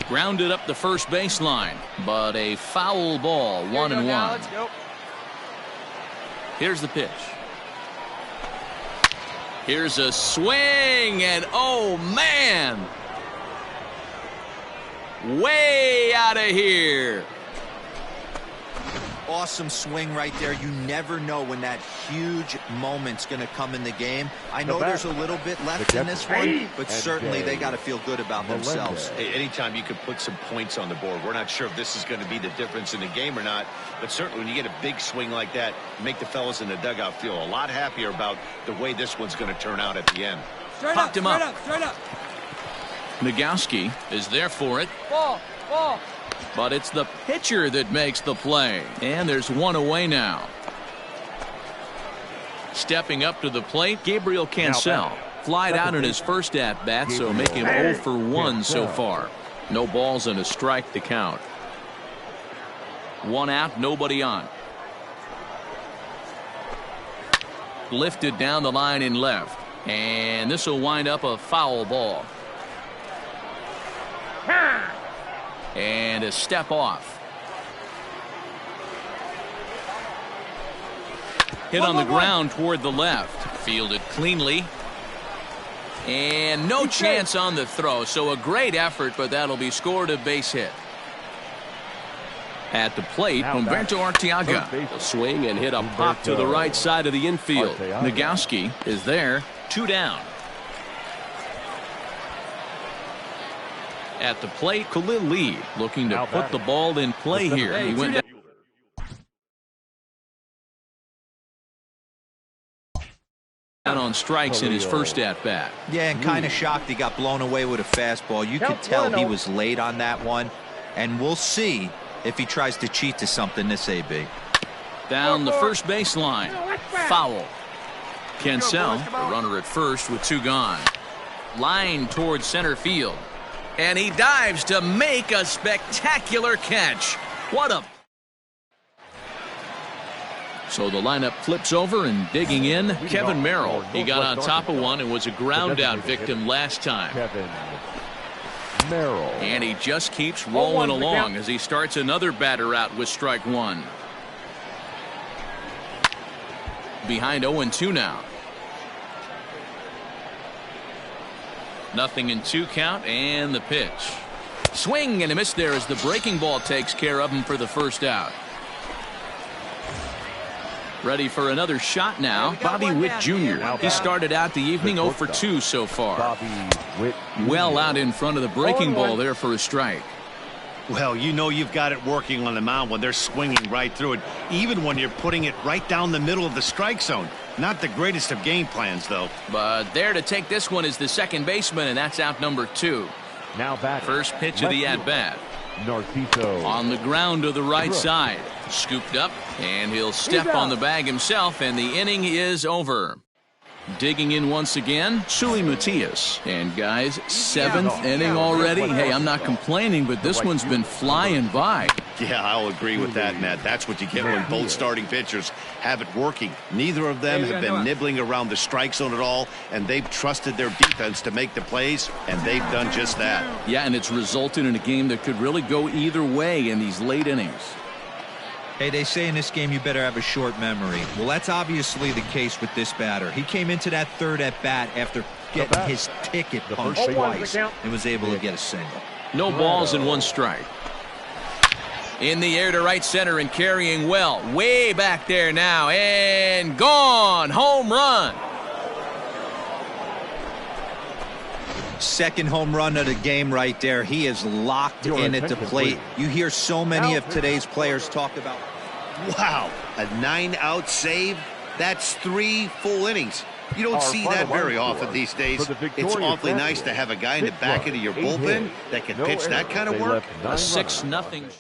Grounded up the first baseline, but a foul ball, 1-1. Let's go. Here's the pitch. Here's a swing, and oh man, way out of here. Awesome swing right there. You never know when that huge moment's going to come in the game. I know there's a little bit left in this one, but certainly they got to feel good about themselves. Hey, anytime you can put some points on the board, we're not sure if this is going to be the difference in the game or not, but certainly when you get a big swing like that, make the fellas in the dugout feel a lot happier about the way this one's going to turn out at the end. Popped him up. Straight up. Nagowski is there for it. Ball. But it's the pitcher that makes the play. And there's one away now. Stepping up to the plate, Gabriel Cancel. Flied out in his first at-bat, so make him 0 for 1 so far. No balls and a strike to count. 1 out, nobody on. Lifted down the line in left. And this will wind up a foul ball. And a step off. Hit on the ground toward the left. Fielded cleanly. And no chance on the throw. So a great effort, but that'll be scored a base hit. At the plate, Humberto Arteaga. A swing and hit a pop to the right side of the infield. Nagowski is there. 2 down. At the plate, Khalil Lee looking to put the ball in play here. He went down on strikes in his first at-bat. Yeah, and kind of shocked he got blown away with a fastball. You could tell he was late on that one, and we'll see if he tries to cheat to something this AB. Down the first baseline. Foul. Cancel, the runner at first with 2 gone. Line towards center field. And he dives to make a spectacular catch. What a... So the lineup flips over, and digging in, Kevin Merrill. He got on top of one and was a ground-out victim last time. Kevin Merrill. And he just keeps rolling along as he starts another batter out with strike 1. Behind 0-2 now. Nothing in 2 count, and the pitch. Swing and a miss there as the breaking ball takes care of him for the first out. Ready for another shot now, Bobby Witt Jr. He started out the evening 0 for 2 so far. Bobby Witt Jr. Well out in front of the breaking ball there for a strike. Well, you know you've got it working on the mound when they're swinging right through it, even when you're putting it right down the middle of the strike zone. Not the greatest of game plans, though. But there to take this one is the second baseman, and that's out number 2. Now back. First pitch of the at-bat. Narciso. On the ground to the right side. Scooped up, and he'll step on the bag himself, and the inning is over. Digging in once again, Sui Matias. And guys, 7th inning already. Hey, I'm not complaining, but this one's been flying by. Yeah, I'll agree with that, Matt. That's what you get when both starting pitchers have it working. Neither of them have been nibbling around the strike zone at all, and they've trusted their defense to make the plays, and they've done just that. Yeah, and it's resulted in a game that could really go either way in these late innings. Hey, they say in this game you better have a short memory. Well, that's obviously the case with this batter. He came into that third at-bat after getting his ticket punched twice and was able to get a single. No balls and 1 strike. In the air to right center and carrying well. Way back there now, and gone. Home run. Second home run of the game right there. He is locked in at the plate. You hear so many of today's players talk about. Wow, a 9-out save? That's 3 full innings. You don't see that very often these days. It's awfully nice to have a guy in the back end of your bullpen that can pitch that kind of work. A 6-0.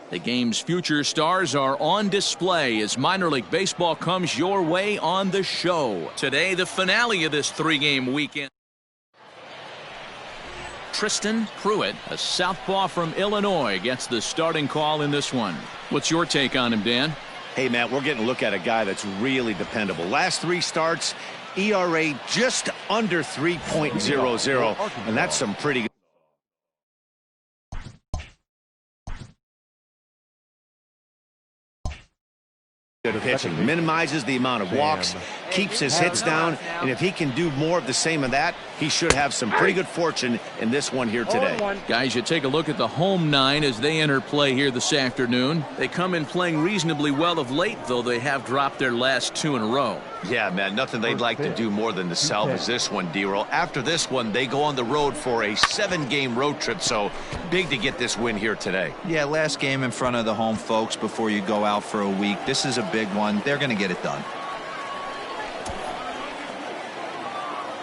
The game's future stars are on display as minor league baseball comes your way on the show. Today, the finale of this 3-game weekend. Tristan Pruitt, a southpaw from Illinois, gets the starting call in this one. What's your take on him, Dan? Hey, Matt, we're getting a look at a guy that's really dependable. Last 3 starts, ERA just under 3.00, and that's some pretty good. Pitching minimizes the amount of walks, keeps his hits down, and if he can do more of the same of that, he should have some pretty good fortune in this one here today. Guys, you take a look at the home 9 as they enter play here this afternoon. They come in playing reasonably well of late, though they have dropped their last 2 in a row. Yeah, man, nothing they'd like to do more than to salvage this one, D-Roll. After this one, they go on the road for a 7-game road trip, so big to get this win here today. Yeah, last game in front of the home folks before you go out for a week. This is a big one. They're going to get it done.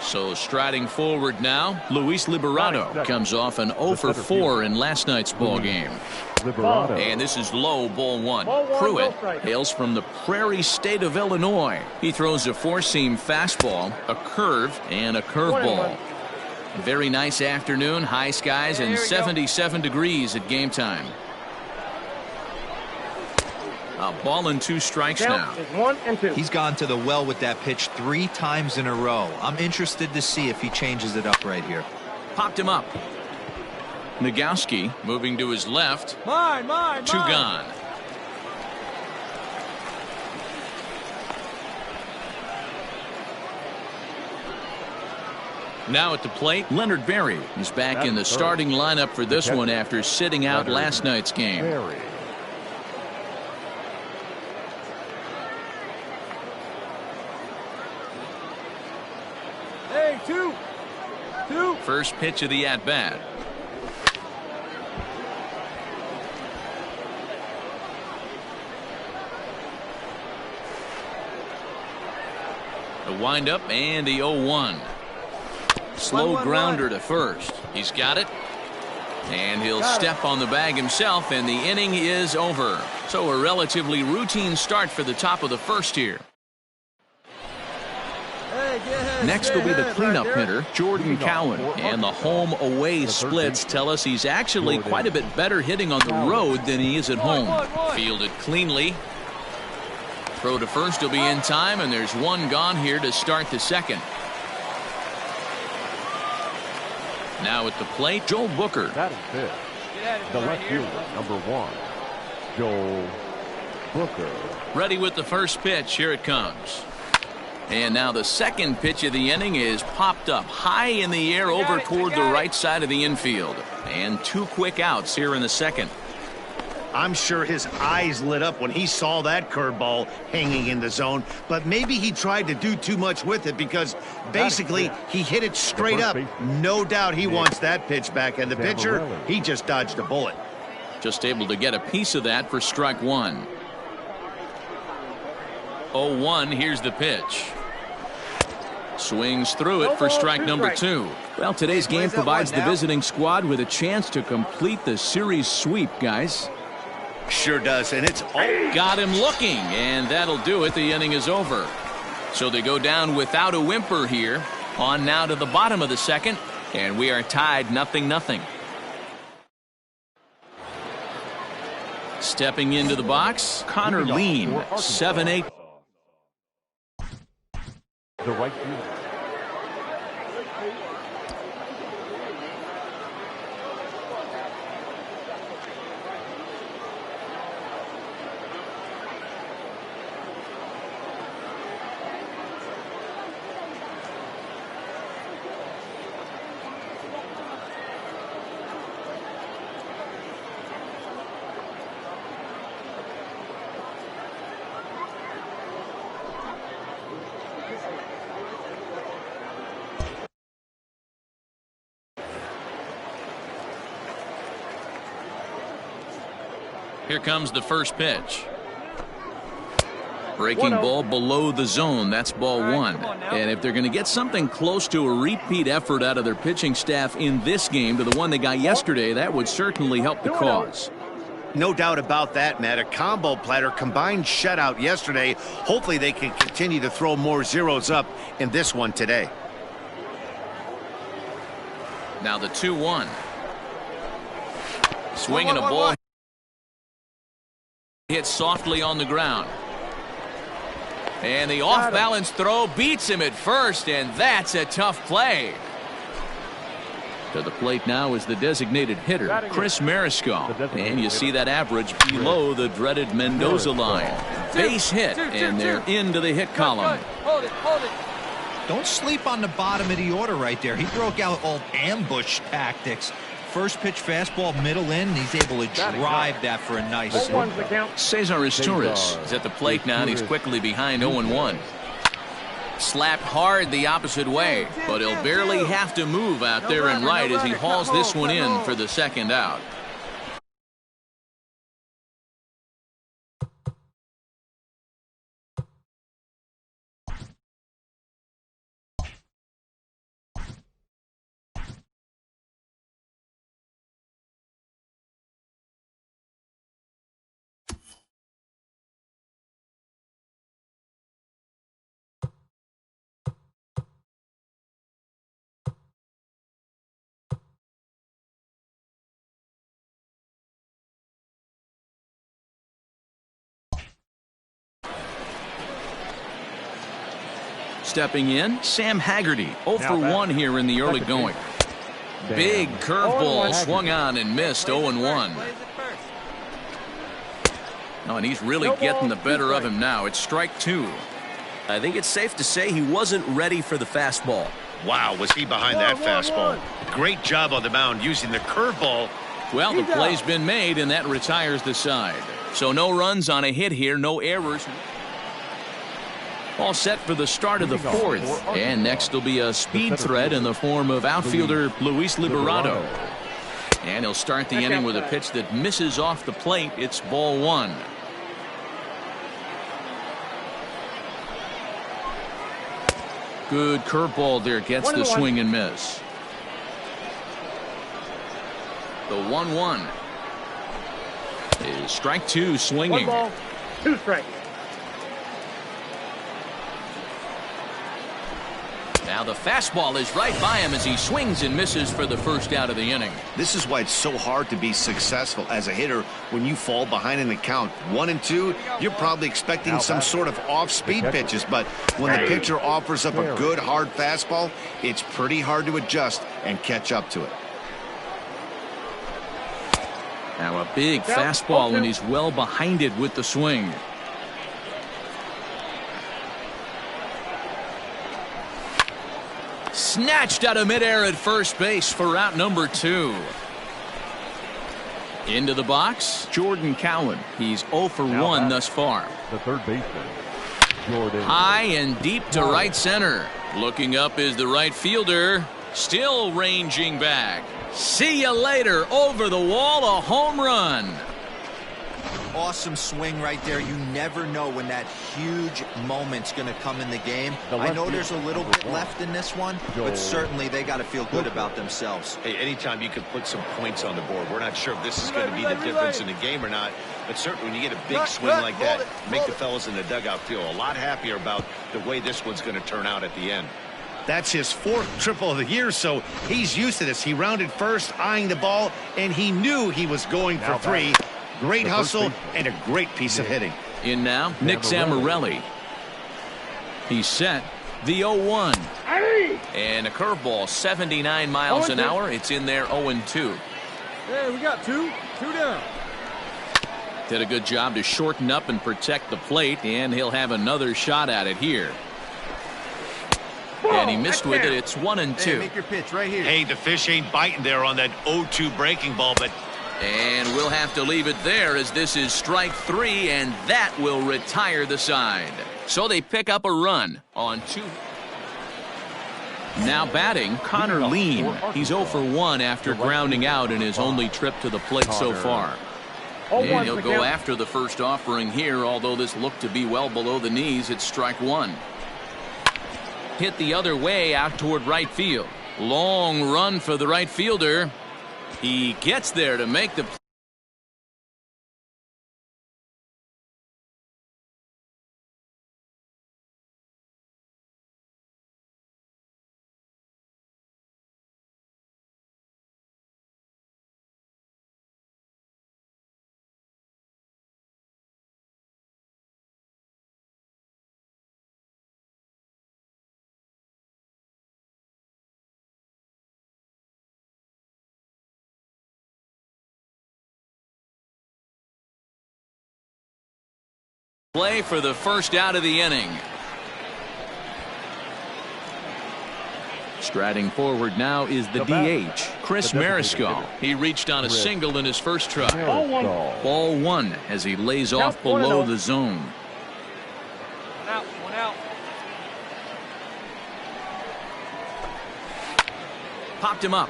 So striding forward now, Luis Liberato comes off an 0 for 4 in last night's ball game. And this is low, ball 1. Pruitt hails from the prairie state of Illinois. He throws a 4-seam fastball, a curve, and a curveball. Very nice afternoon, high skies, and 77 degrees at game time. A ball and 2 strikes now. 1 and 2. He's gone to the well with that pitch 3 times in a row. I'm interested to see if he changes it up right here. Popped him up. Nagowski moving to his left. 2 gone. Now at the plate, Leonard Berry is back in the starting lineup for this one after sitting out last night's game. Hey, 2. First pitch of the at-bat. The windup and the 0-1. Slow grounder to first. He's got it. And he'll step on the bag himself, and the inning is over. So a relatively routine start for the top of the first here. Next will be the cleanup hitter, Jordan Cowan. And the home-away splits tell us he's actually quite a bit better hitting on the road than he is at home. Fielded cleanly. Throw to first will be in time, and there's 1 gone here to start the second. Now at the plate, Joel Booker. Batting fifth, the left fielder, number 1, Joel Booker. Ready with the first pitch. Here it comes. And now the second pitch of the inning is popped up high in the air over toward the right side of the infield. And 2 quick outs here in the second. I'm sure his eyes lit up when he saw that curveball hanging in the zone, but maybe he tried to do too much with it because basically he hit it straight up. No doubt he wants that pitch back, and the pitcher, he just dodged a bullet. Just able to get a piece of that for strike 1. 0-1, here's the pitch. Swings through it for strike number 2. Well, today's game provides the visiting squad with a chance to complete the series sweep, guys. Sure does, and it's all. Got him looking, and that'll do it. The inning is over. So they go down without a whimper here. On now to the bottom of the second, and we are tied 0-0. Stepping into the box, Connor Lean, 7-8. The right fielder. Here comes the first pitch. Breaking ball below the zone. That's ball 1. And if they're going to get something close to a repeat effort out of their pitching staff in this game to the one they got yesterday, that would certainly help the cause. No doubt about that, Matt. A combo platter, combined shutout yesterday. Hopefully they can continue to throw more zeros up in this one today. Now the 2-1. Swinging a ball. Hit softly on the ground. And the off-balance throw beats him at first, and that's a tough play. To the plate now is the designated hitter, Chris Mariscal. And you see that average below the dreaded Mendoza line. Base hit, and they're into the hit column. Hold it. Don't sleep on the bottom of the order right there. He broke out old ambush tactics. First pitch fastball, middle in, and he's able to drive that for a nice swing. Cesar Izturis is at the plate now, and he's quickly behind 0-1. Slapped hard the opposite way, but he'll barely have to move out there and right as he hauls this one in for the second out. Stepping in, Sam Haggerty, 0 for 1 here in the early going. Big curveball swung on and missed, 0-1. No, and he's really getting the better of him now. It's strike 2. I think it's safe to say he wasn't ready for the fastball. Wow, was he behind that fastball? Great job on the mound using the curveball. Well, the play's been made, and that retires the side. So no runs on a hit here, no errors. All set for the start of the fourth. And next will be a speed threat in the form of outfielder Luis Liberato. And he'll start the inning with a pitch that misses off the plate. It's ball 1. Good curveball there, gets the swing and miss. The 1-1 is strike 2, swinging. 1 ball, 2 strikes. Now the fastball is right by him as he swings and misses for the first out of the inning. This is why it's so hard to be successful as a hitter when you fall behind in the count 1 and 2. You're probably expecting some sort of off-speed pitches, but when the pitcher offers up a good hard fastball, it's pretty hard to adjust and catch up to it. Now a big fastball, and he's well behind it with the swing. Snatched out of midair at first base for out number 2. Into the box, Jordan Cowan. He's 0 for 1 thus far. The third baseman, Jordan. High and deep to right center. Looking up is the right fielder. Still ranging back. See you later. Over the wall, a home run. Awesome swing right there. You never know when that huge moment's going to come in the game. I know there's a little bit left in this one, but certainly they got to feel good about themselves. Hey, anytime you can put some points on the board, we're not sure if this is going to be the difference in the game or not, but certainly when you get a big swing like that, make the fellas in the dugout feel a lot happier about the way this one's going to turn out at the end. That's his 4th triple of the year, so he's used to this. He rounded first, eyeing the ball, and he knew he was going for 3. Great hustle and a great piece of hitting. In now, Nick Zamorelli. He's set. The 0-1. And a curveball, 79 miles an hour. It's in there, 0-2. Hey, we got 2 down. Did a good job to shorten up and protect the plate, and he'll have another shot at it here. And he missed with it. It's 1-2. Hey, make your pitch right here. Hey, the fish ain't biting there on that 0-2 breaking ball, but and we'll have to leave it there as this is strike 3, and that will retire the side. So they pick up a run on 2. Now batting, Connor Lean. He's 0 for 1 after grounding out in his only trip to the plate so far. And he'll go after the first offering here, although this looked to be well below the knees. It's strike 1. Hit the other way out toward right field. Long run for the right fielder. He gets there to make the Play for the first out of the inning. Striding forward now is the DH, Chris Mariscal. He reached on a single in his first try. Ball one as he lays off below the zone. One out. Popped him up.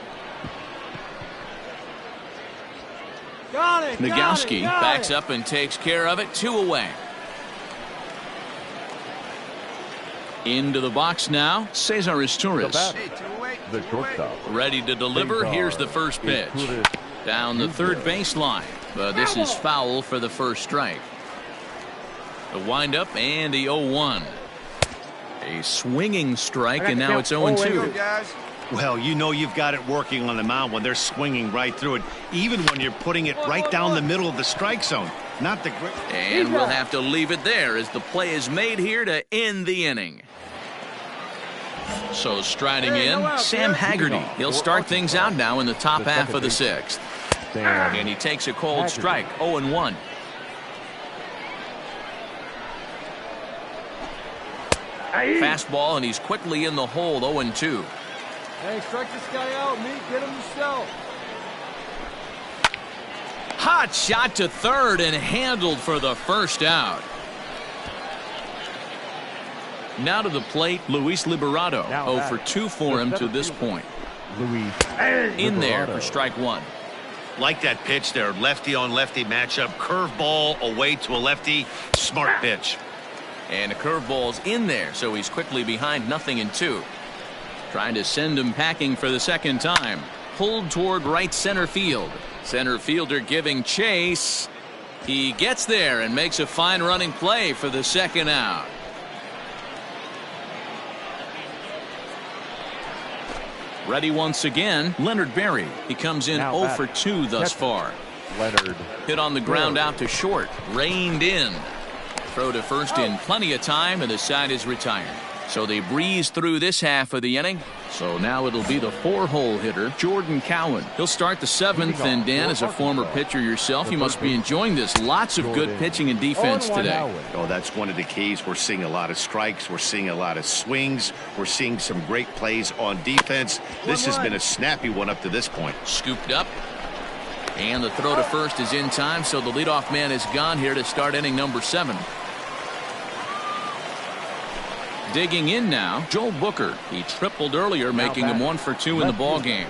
Got it. Nagowski backs up and takes care of it. 2 away. Into the box now, Cesar Izturis. The shortstop. Ready to deliver. Here's the first pitch. Down the third baseline. But this is foul for the first strike. The windup and the 0-1. A swinging strike, and now it's 0-2. Well, you know you've got it working on the mound when they're swinging right through it, even when you're putting it right down the middle of the strike zone. Not the great. And we'll have to leave it there as the play is made here to end the inning. So striding in, Sam Haggerty. He'll start things out now in the top half of the 6th. And he takes a cold strike, 0-1. Fastball, and he's quickly in the hole, 0-2. Hey, strike this guy out, Meek. Get him yourself. Hot shot to third and handled for the first out. Now to the plate, Luis Liberato. 0 for 2 for him to this point. In there for strike 1. Like that pitch there, lefty on lefty matchup, curveball away to a lefty, smart pitch. And the curveball's in there, so he's quickly behind 0-2. Trying to send him packing for the second time. Pulled toward right center field. Center fielder giving chase. He gets there and makes a fine running play for the second out. Ready once again, Leonard Berry. He comes in 0 for 2 thus far. Leonard. Hit on the ground out to short. Reined in. Throw to first in plenty of time, and the side is retired. So they breeze through this half of the inning. So now it'll be the 4-hole hitter, Jordan Cowan. He'll start the 7th, and Dan, as a former pitcher yourself, you must be enjoying this. Lots of good pitching and defense today. Oh, that's one of the keys. We're seeing a lot of strikes. We're seeing a lot of swings. We're seeing some great plays on defense. This has been a snappy one up to this point. Scooped up. And the throw to first is in time, so the leadoff man is gone here to start inning number 7. Digging in now, Joel Booker. He tripled earlier, making him 1 for 2 in the ball game.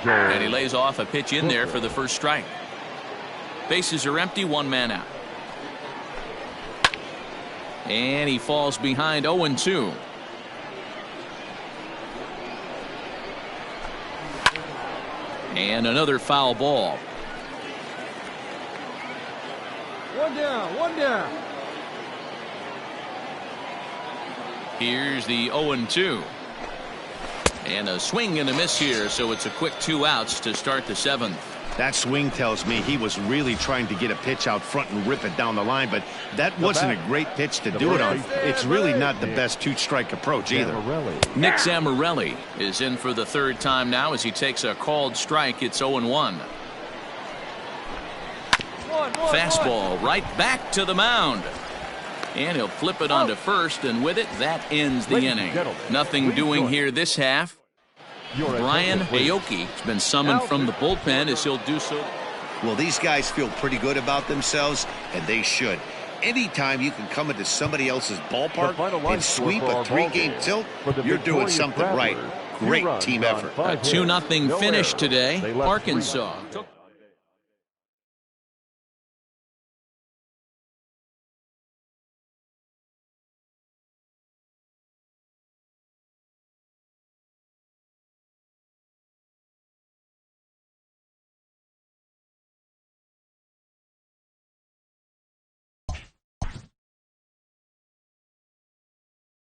And he lays off a pitch in there for the first strike. Bases are empty, 1 man out. And he falls behind 0-2. And another foul ball. One down. Here's the 0-2. And a swing and a miss here, so it's a quick 2 outs to start the 7th. That swing tells me he was really trying to get a pitch out front and rip it down the line, but that wasn't a great pitch to do it on. It's really not the best 2-strike approach either. Nick Zamorelli is in for the 3rd time now as he takes a called strike. It's 0-1. Fastball right back to the mound. And he'll flip it onto first, and with it, that ends the inning. Nothing doing here this half. Brian Aoki has been summoned from the bullpen as he'll do so. Well, these guys feel pretty good about themselves, and they should. Anytime you can come into somebody else's ballpark and sweep a 3-game tilt, you're doing something right. Great team effort. A 2-0 finish today. Arkansas.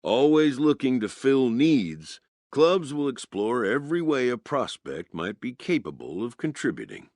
Always looking to fill needs, clubs will explore every way a prospect might be capable of contributing.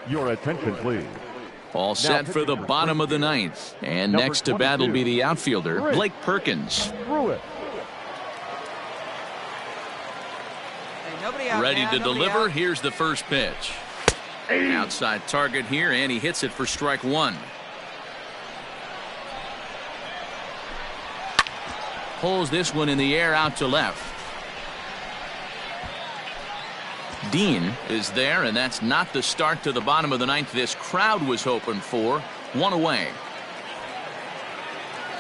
Your attention, please. All set for the bottom of the ninth. And next to bat will be the outfielder, Blake Perkins. Ready to deliver. Here's the first pitch. Outside target here, and he hits it for strike one. Pulls this one in the air out to left. Dean is there, and that's not the start to the bottom of the ninth this crowd was hoping for. One away.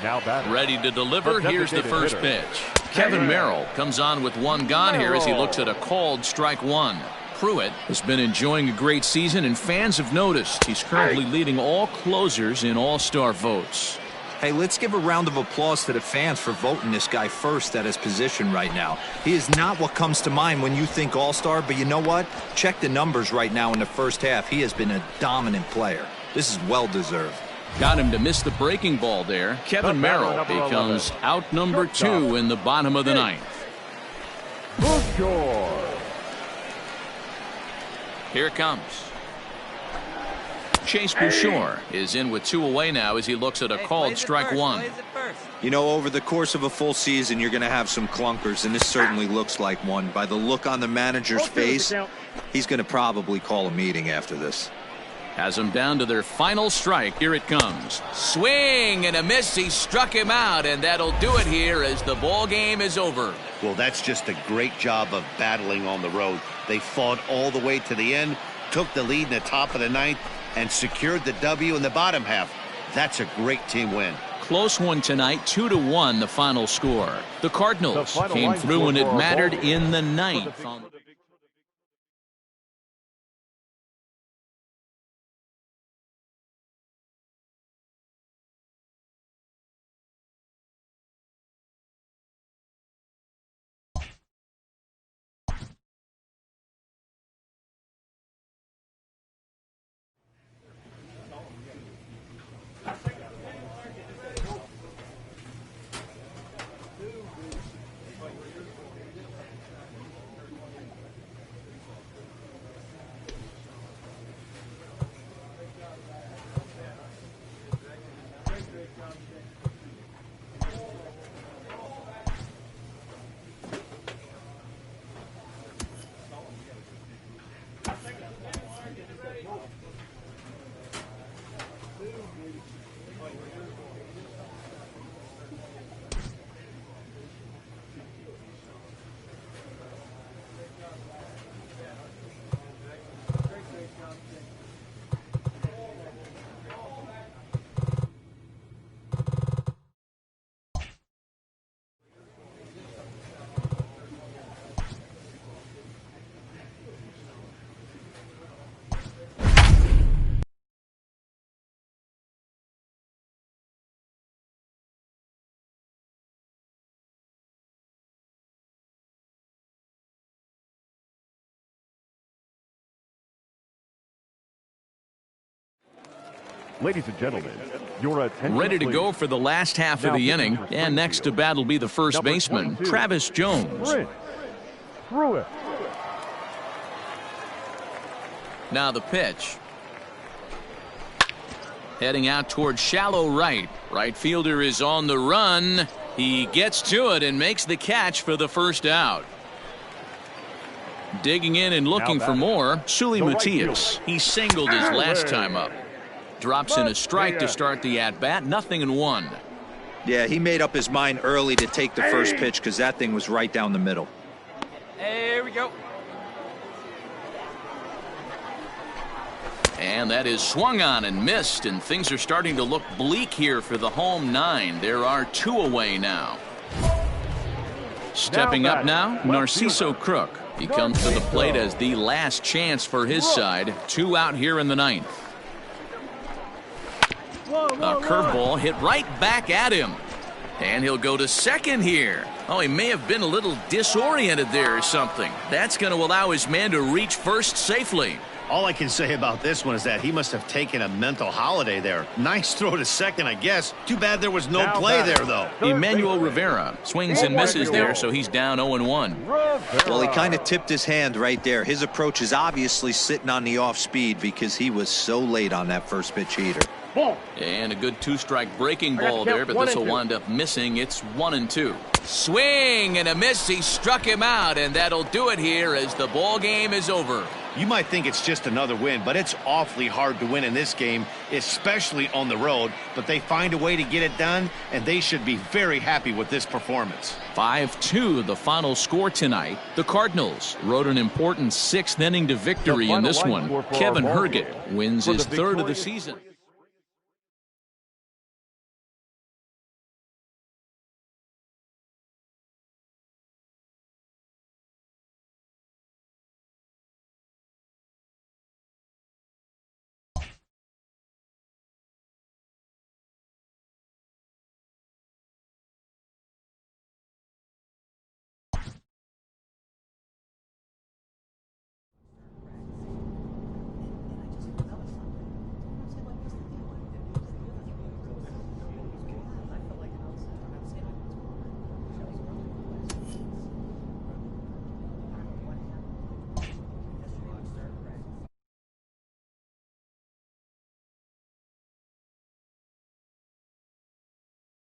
Now ready to deliver. Here's the first pitch. Kevin Merrill comes on with one gone here as he looks at a called strike one. Pruitt has been enjoying a great season, and fans have noticed he's currently leading all closers in all-star votes. Hey, let's give a round of applause to the fans for voting this guy first at his position right now. He is not what comes to mind when you think all-star, but you know what? Check the numbers right now in the first half. He has been a dominant player. This is well-deserved. Got him to miss the breaking ball there. Kevin Merrill becomes out number 2 in the bottom of the ninth. Here it comes. Chase Bouchard is in with 2 away now as he looks at a called strike one. You know, over the course of a full season, you're going to have some clunkers, and this certainly looks like one. By the look on the manager's face, he's going to probably call a meeting after this. Has them down to their final strike. Here it comes. Swing and a miss. He struck him out, and that'll do it here as the ball game is over. Well, that's just a great job of battling on the road. They fought all the way to the end, took the lead in the top of the ninth, and secured the W in the bottom half. That's a great team win. Close one tonight, 2-1 the final score. The Cardinals came through when it mattered in the ninth. Ladies and gentlemen, your attention. Ready to go for the last half of the inning. And next to bat will be the first baseman, Travis Jones. Now the pitch. Heading out towards shallow right. Right fielder is on the run. He gets to it and makes the catch for the first out. Digging in and looking for more, Sully Matias. He singled his last time up. Drops in a strike to start the at-bat. 0-1. Yeah, he made up his mind early to take the first pitch because that thing was right down the middle. There we go. And that is swung on and missed, and things are starting to look bleak here for the home 9. There are 2 away now. Stepping up now, Narciso Crook. He comes to the plate as the last chance for his side. 2 out here in the ninth. A curveball hit right back at him. And he'll go to second here. Oh, he may have been a little disoriented there or something. That's going to allow his man to reach first safely. All I can say about this one is that he must have taken a mental holiday there. Nice throw to second, I guess. Too bad there was no play there, though. Emmanuel Rivera swings and misses there, so he's down 0-1. Well, he kind of tipped his hand right there. His approach is obviously sitting on the off speed because he was so late on that first pitch heater. And a good two-strike breaking ball there, but this will wind up missing. It's 1-2. Swing and a miss. He struck him out, and that'll do it here as the ball game is over. You might think it's just another win, but it's awfully hard to win in this game, especially on the road. But they find a way to get it done, and they should be very happy with this performance. 5-2 the final score tonight. The Cardinals rode an important sixth inning to victory in this one. Kevin Herget wins his third of the season.